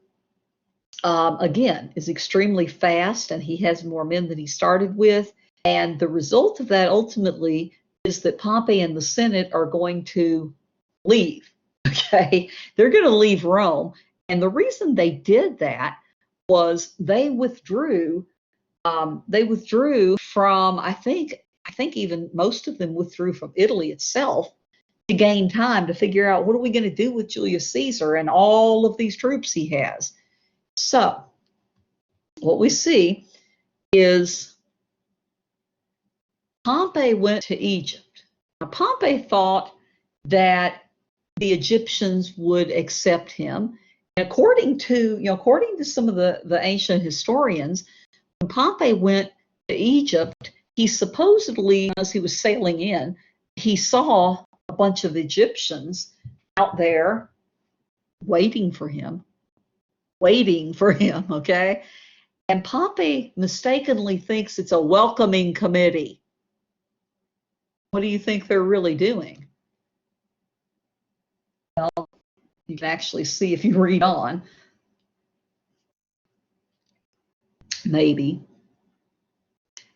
again, is extremely fast, and he has more men than he started with. And the result of that ultimately is that Pompey and the Senate are going to leave. Okay, they're going to leave Rome. And the reason they did that was they withdrew. They withdrew from, I think even most of them withdrew from Italy itself to gain time to figure out what are we going to do with Julius Caesar and all of these troops he has. So what we see is Pompey went to Egypt. Now, Pompey thought that the Egyptians would accept him. And according to some of the ancient historians, when Pompey went to Egypt, he supposedly, as he was sailing in, he saw a bunch of Egyptians out there waiting for him, okay? And Pompey mistakenly thinks it's a welcoming committee. What do you think they're really doing? Well, you can actually see if you read on. Maybe.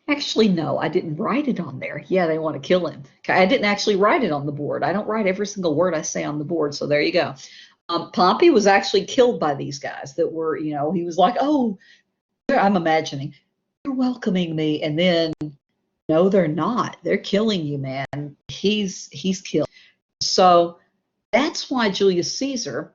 Actually, no, I didn't write it on there. Yeah, they want to kill him. Okay, I didn't actually write it on the board. I don't write every single word I say on the board, so there you go. Pompey was actually killed by these guys that were, he was like, oh, I'm imagining, they're welcoming me, and then, no, they're not. They're killing you, man. He's killed. So that's why Julius Caesar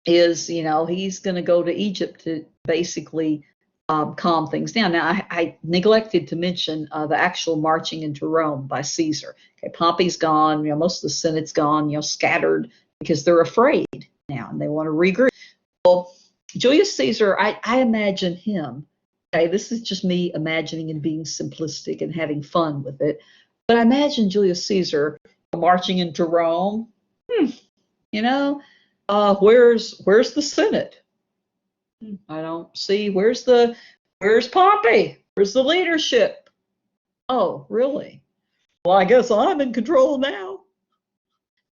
is, he's going to go to Egypt to basically calm things down. Now, I neglected to mention the actual marching into Rome by Caesar. Okay, Pompey's gone. Most of the Senate's gone. Scattered because they're afraid now and they want to regroup. Well, Julius Caesar, I imagine him. Okay, this is just me imagining and being simplistic and having fun with it. But I imagine Julius Caesar marching into Rome. Where's the Senate? I don't see. Where's Pompey? Where's the leadership? Oh, really? Well, I guess I'm in control now.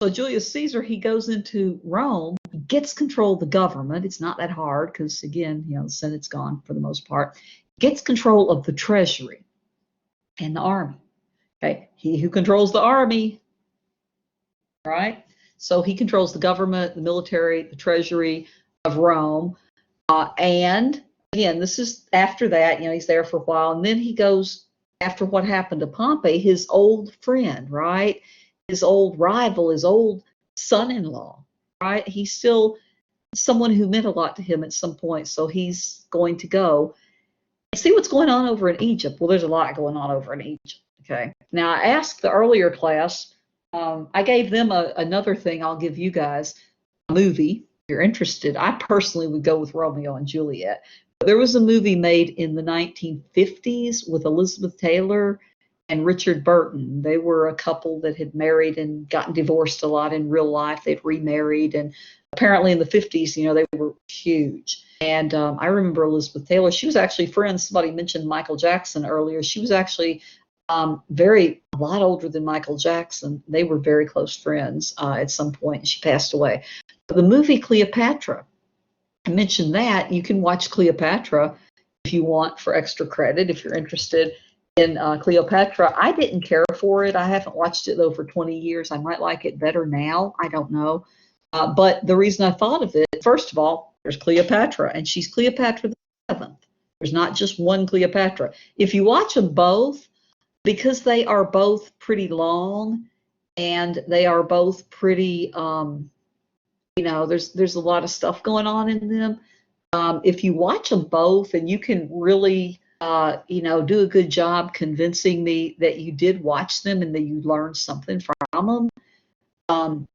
So Julius Caesar, he goes into Rome, he gets control of the government. It's not that hard because, again, the Senate's gone for the most part. Gets control of the treasury and the army. Okay, he who controls the army, right? So he controls the government, the military, the treasury of Rome. And again, this is after that, he's there for a while. And then he goes after what happened to Pompey, his old friend, right? His old rival, his old son-in-law, right? He's still someone who meant a lot to him at some point. So he's going to go and see what's going on over in Egypt. Well, there's a lot going on over in Egypt. Okay. Now, I asked the earlier class, I gave them another thing I'll give you guys, a movie. If you're interested, I personally would go with Romeo and Juliet. There was a movie made in the 1950s with Elizabeth Taylor and Richard Burton. They were a couple that had married and gotten divorced a lot in real life. They'd remarried, and apparently in the 50s, they were huge. And I remember Elizabeth Taylor. She was actually friends. Somebody mentioned Michael Jackson earlier. She was actually a lot older than Michael Jackson. They were very close friends at some point, and she passed away. But the movie Cleopatra, I mentioned that. You can watch Cleopatra if you want for extra credit, if you're interested in Cleopatra. I didn't care for it. I haven't watched it, though, for 20 years. I might like it better now. I don't know. But the reason I thought of it, first of all, there's Cleopatra, and she's Cleopatra the 7th. There's not just one Cleopatra. If you watch them both, because they are both pretty long and they are both pretty, there's a lot of stuff going on in them. If you watch them both, and you can really, do a good job convincing me that you did watch them and that you learned something from them.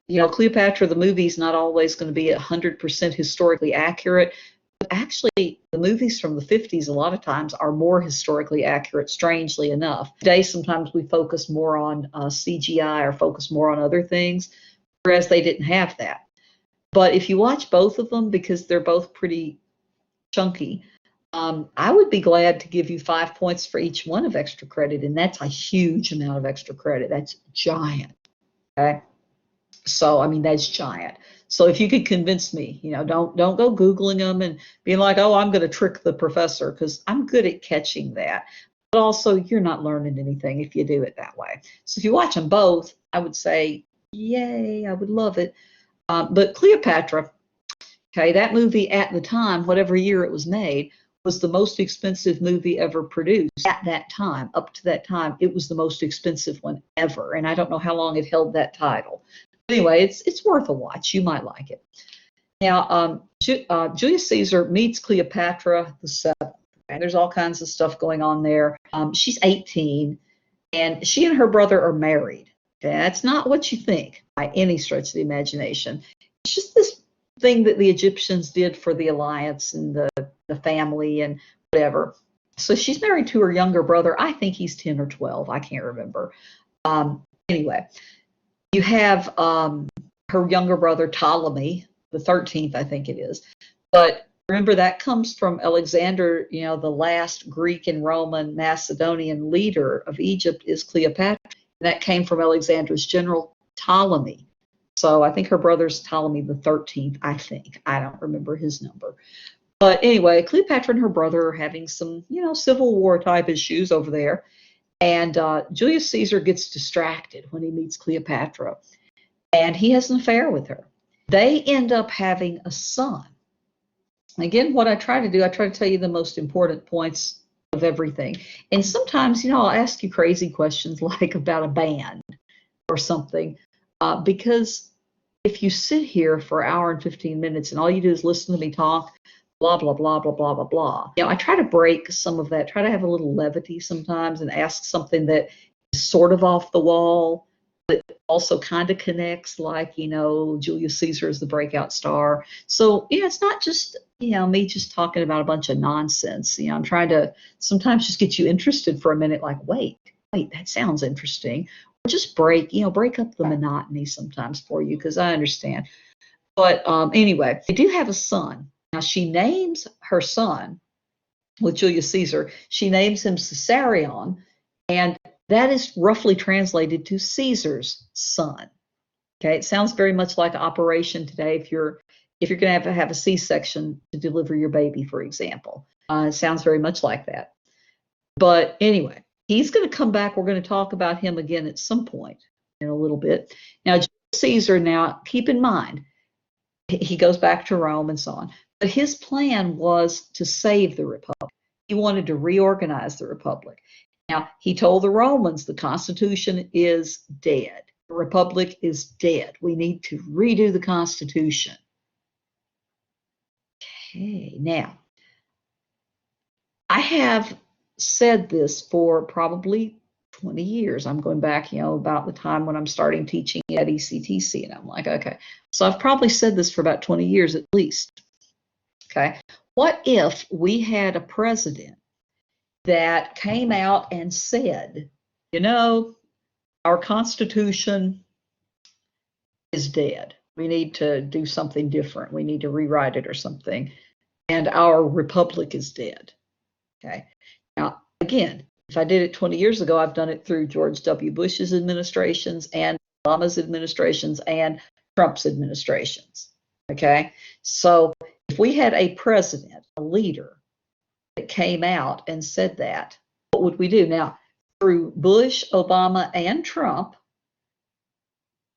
Cleopatra, the movie, is not always going to be 100% historically accurate. But actually, the movies from the 50s a lot of times are more historically accurate, strangely enough. Today, sometimes we focus more on CGI or focus more on other things, whereas they didn't have that. But if you watch both of them, because they're both pretty chunky, I would be glad to give you 5 points for each one of extra credit, and that's a huge amount of extra credit. That's giant. Okay. So, that's giant. So if you could convince me, don't go Googling them and being like, oh, I'm going to trick the professor, because I'm good at catching that. But also, you're not learning anything if you do it that way. So if you watch them both, I would say, yay, I would love it. But Cleopatra, okay, that movie at the time, whatever year it was made, was the most expensive movie ever produced at that time. Up to that time, it was the most expensive one ever. And I don't know how long it held that title. Anyway, it's worth a watch. You might like it. Now, Julius Caesar meets Cleopatra the 7th. Okay? There's all kinds of stuff going on there. She's 18. and she and her brother are married. Okay, that's not what you think by any stretch of the imagination. It's just this thing that the Egyptians did for the alliance and the family and whatever. So she's married to her younger brother. I think he's 10 or 12. I can't remember. Anyway, you have her younger brother Ptolemy, the 13th, I think it is. But remember, that comes from Alexander, the last Greek and Roman Macedonian leader of Egypt is Cleopatra. That came from Alexander's general Ptolemy. So I think her brother's Ptolemy the 13th, I think. I don't remember his number. But anyway, Cleopatra and her brother are having some, Civil War type issues over there. And Julius Caesar gets distracted when he meets Cleopatra. And he has an affair with her. They end up having a son. Again, what I try to do, I try to tell you the most important points of everything. And sometimes, I'll ask you crazy questions like about a band or something. Because if you sit here for an hour and 15 minutes and all you do is listen to me talk, blah, blah, blah, blah, blah, blah, blah. I try to break some of that, try to have a little levity sometimes and ask something that is sort of off the wall, but also kind of connects, like, Julius Caesar is the breakout star. So, it's not just, me just talking about a bunch of nonsense. I'm trying to sometimes just get you interested for a minute, like, wait, that sounds interesting. Or just break up the monotony sometimes for you, because I understand. But anyway, they do have a son. Now, she names her son with Julius Caesar, she names him Caesarion, and that is roughly translated to Caesar's son. Okay, it sounds very much like operation today if you're going to have a C-section to deliver your baby, for example. It sounds very much like that. But anyway, he's going to come back. We're going to talk about him again at some point in a little bit. Now, Julius Caesar, now keep in mind, he goes back to Rome and so on. But his plan was to save the Republic. He wanted to reorganize the Republic. Now, he told the Romans the Constitution is dead. The Republic is dead. We need to redo the Constitution. Okay, now, I have said this for probably 20 years. I'm going back, about the time when I'm starting teaching at ECTC, and I'm like, okay. So I've probably said this for about 20 years at least. Okay. What if we had a president that came out and said, our Constitution is dead. We need to do something different. We need to rewrite it or something. And our Republic is dead. Okay. Now, again, if I did it 20 years ago, I've done it through George W. Bush's administrations and Obama's administrations and Trump's administrations. Okay. So if we had a president, a leader that came out and said that, what would we do? Now, through Bush, Obama, and Trump,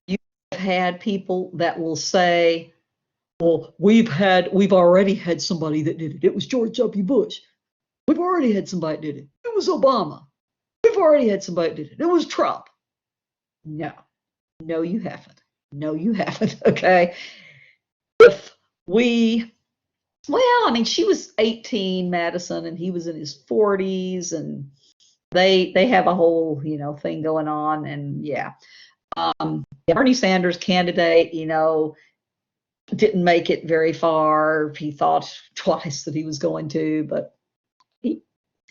you have had people that will say, well, we've already had somebody that did it. It was George W. Bush. We've already had somebody that did it. It was Obama. We've already had somebody that did it. It was Trump. No, you haven't. No, you haven't. Okay. She was 18, Madison, and he was in his 40s, and they have a whole, thing going on. And yeah, Bernie Sanders candidate, didn't make it very far. He thought twice that he was going to, but he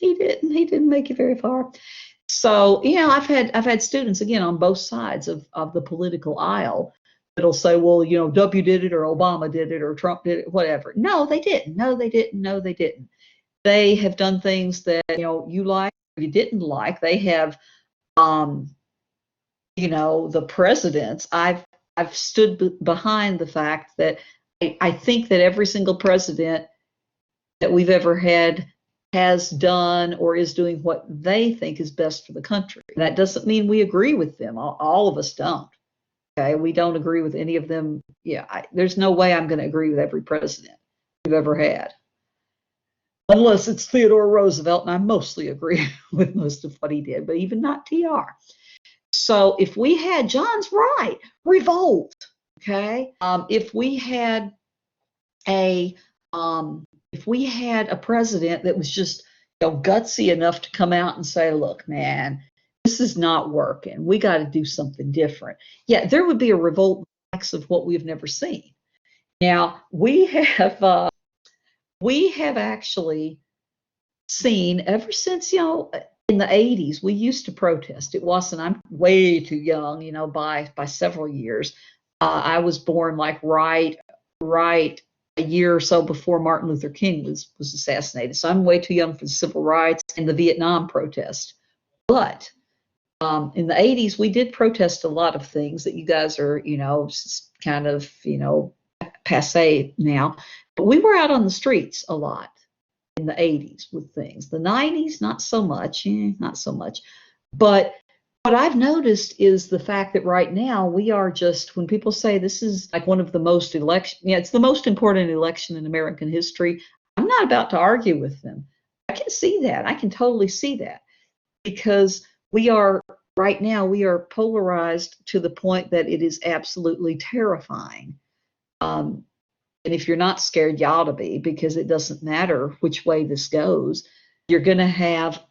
didn't make it very far. So, I've had students, again, on both sides of the political aisle that'll say, well, W did it, or Obama did it, or Trump did it, whatever. No, they didn't. No, they didn't. No, they didn't. They have done things that, you like, or you didn't like. They have, the presidents. I've stood behind the fact that I think that every single president that we've ever had has done or is doing what they think is best for the country. That doesn't mean we agree with them. All of us don't. Okay, we don't agree with any of them. Yeah, there's no way I'm going to agree with every president we've ever had, unless it's Theodore Roosevelt, and I mostly agree with most of what he did, but even not TR. So if we had, John's right, revolt. Okay, if we had a president that was just gutsy enough to come out and say, look, man, this is not working. We got to do something different. Yeah, there would be a revolt of what we've never seen. Now we have actually seen ever since, in the 80s, we used to protest. It wasn't, I'm way too young, by several years. I was born like right a year or so before Martin Luther King was assassinated. So I'm way too young for the civil rights and the Vietnam protest. But in the 80s, we did protest a lot of things that you guys are, kind of, passe now. But we were out on the streets a lot in the 80s with things. The 90s, not so much, not so much. But what I've noticed is the fact that right now we are just, when people say this is like one of the most it's the most important election in American history, I'm not about to argue with them. I can see that. I can totally see that, because right now we are polarized to the point that it is absolutely terrifying. And if you're not scared, you ought to be, because it doesn't matter which way this goes. You're going to have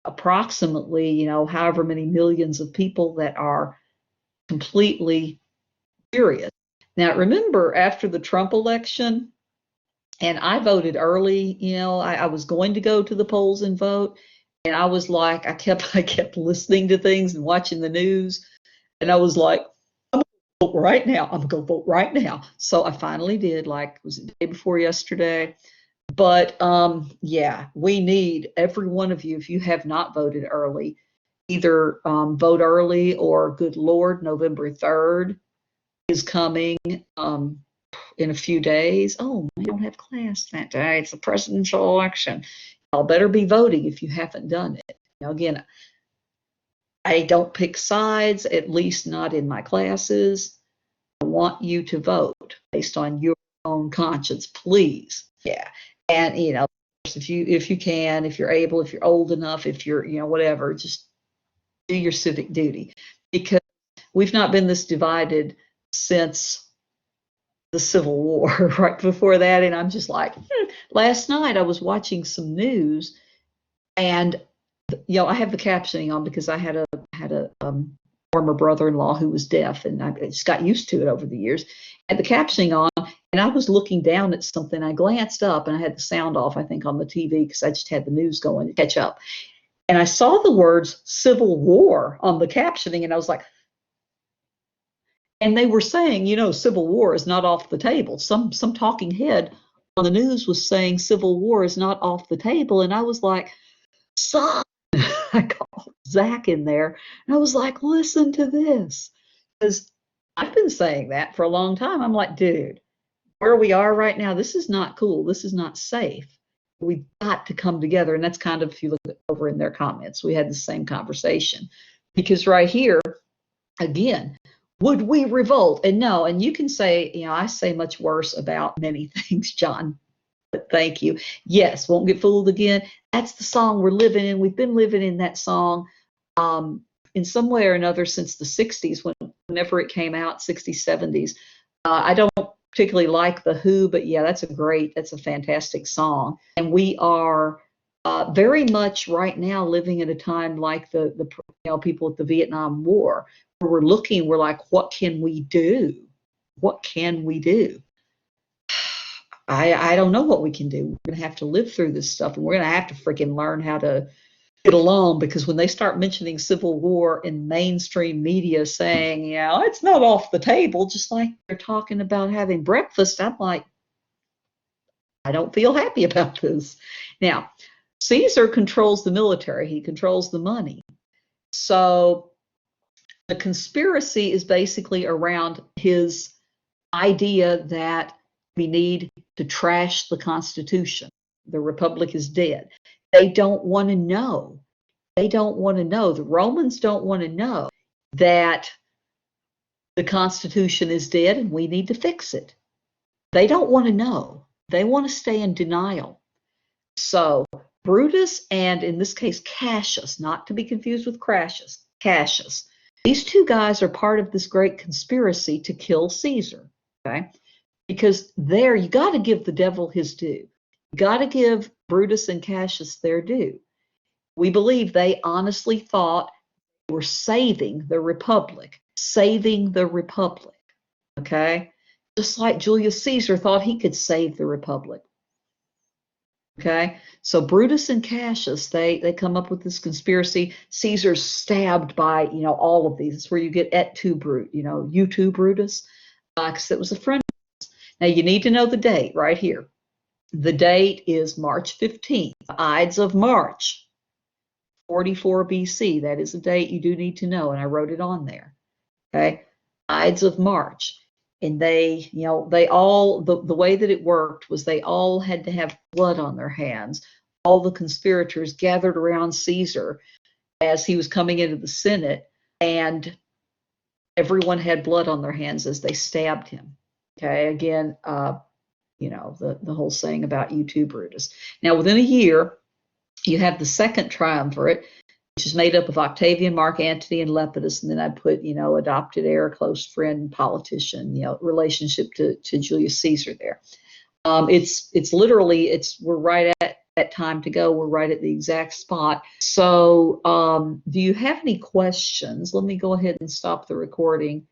approximately, however many millions of people that are completely furious. Now, remember, after the Trump election, and I voted early, I was going to go to the polls and vote. And I was like, I kept listening to things and watching the news. And I was like, I'm going to vote right now. I'm going to vote right now. So I finally did, like, was it the day before yesterday? But yeah, we need every one of you, if you have not voted early, either vote early, or good Lord, November 3rd is coming in a few days. Oh, we don't have class that day. It's a presidential election. Y'all better be voting if you haven't done it. Now, again, I don't pick sides, at least not in my classes. I want you to vote based on your own conscience, please. Yeah. And, if you can, if you're able, if you're old enough, if you're, whatever, just do your civic duty, because we've not been this divided since the Civil War, right before that. And I'm just like, last night I was watching some news, and I have the captioning on because I had a former brother-in-law who was deaf, and I just got used to it over the years. I had the captioning on, and I was looking down at something. I glanced up, and I had the sound off, I think, on the TV, because I just had the news going to catch up. And I saw the words Civil War on the captioning, and I was like, and they were saying, Civil War is not off the table. Some talking head on the news was saying Civil War is not off the table. And I was like, son, I called Zach in there, and I was like, listen to this. Because I've been saying that for a long time. I'm like, dude, where we are right now, this is not cool. This is not safe. We've got to come together. And that's kind of, if you look over in their comments, we had the same conversation. Because right here, again, would we revolt? And no, and you can say, I say much worse about many things, John, but thank you. Yes, won't get fooled again. That's the song we're living in. We've been living in that song in some way or another since the 60s, whenever it came out, 60s, 70s. I don't particularly like The Who, but yeah, that's a fantastic song. And we are very much right now living at a time like the people at the Vietnam War, where we're like, what can we do? What can we do? I don't know what we can do. We're going to have to live through this stuff, and we're going to have to freaking learn how to get along, because when they start mentioning Civil War in mainstream media, saying, it's not off the table, just like they're talking about having breakfast, I'm like, I don't feel happy about this. Now, Caesar controls the military. He controls the money. So the conspiracy is basically around his idea that we need to trash the Constitution. The Republic is dead. They don't want to know. They don't want to know. The Romans don't want to know that the Constitution is dead and we need to fix it. They don't want to know. They want to stay in denial. So Brutus, and in this case Cassius, not to be confused with Crassus, Cassius, these two guys are part of this great conspiracy to kill Caesar. Okay, because you got to give the devil his due. You got to give Brutus and Cassius their due. We believe they honestly thought were saving the republic, saving the republic. Okay, just like Julius Caesar thought he could save the republic. Okay, so Brutus and Cassius, they come up with this conspiracy. Caesar's stabbed by, all of these. It's where you get et tu Brute, you too, Brutus, because it was a friend. Now you need to know the date right here. The date is March 15th, Ides of March, 44 BC. That is a date you do need to know, and I wrote it on there. Okay, Ides of March. And they all, the way that it worked was they all had to have blood on their hands. All the conspirators gathered around Caesar as he was coming into the Senate, and everyone had blood on their hands as they stabbed him. Okay, again, the whole saying about you too, Brutus. Now, within a year, you have the second triumvirate, which is made up of Octavian, Mark Antony, and Lepidus. And then I put, adopted heir, close friend, politician, relationship to Julius Caesar there. It's literally, we're right at time to go. We're right at the exact spot. So do you have any questions? Let me go ahead and stop the recording.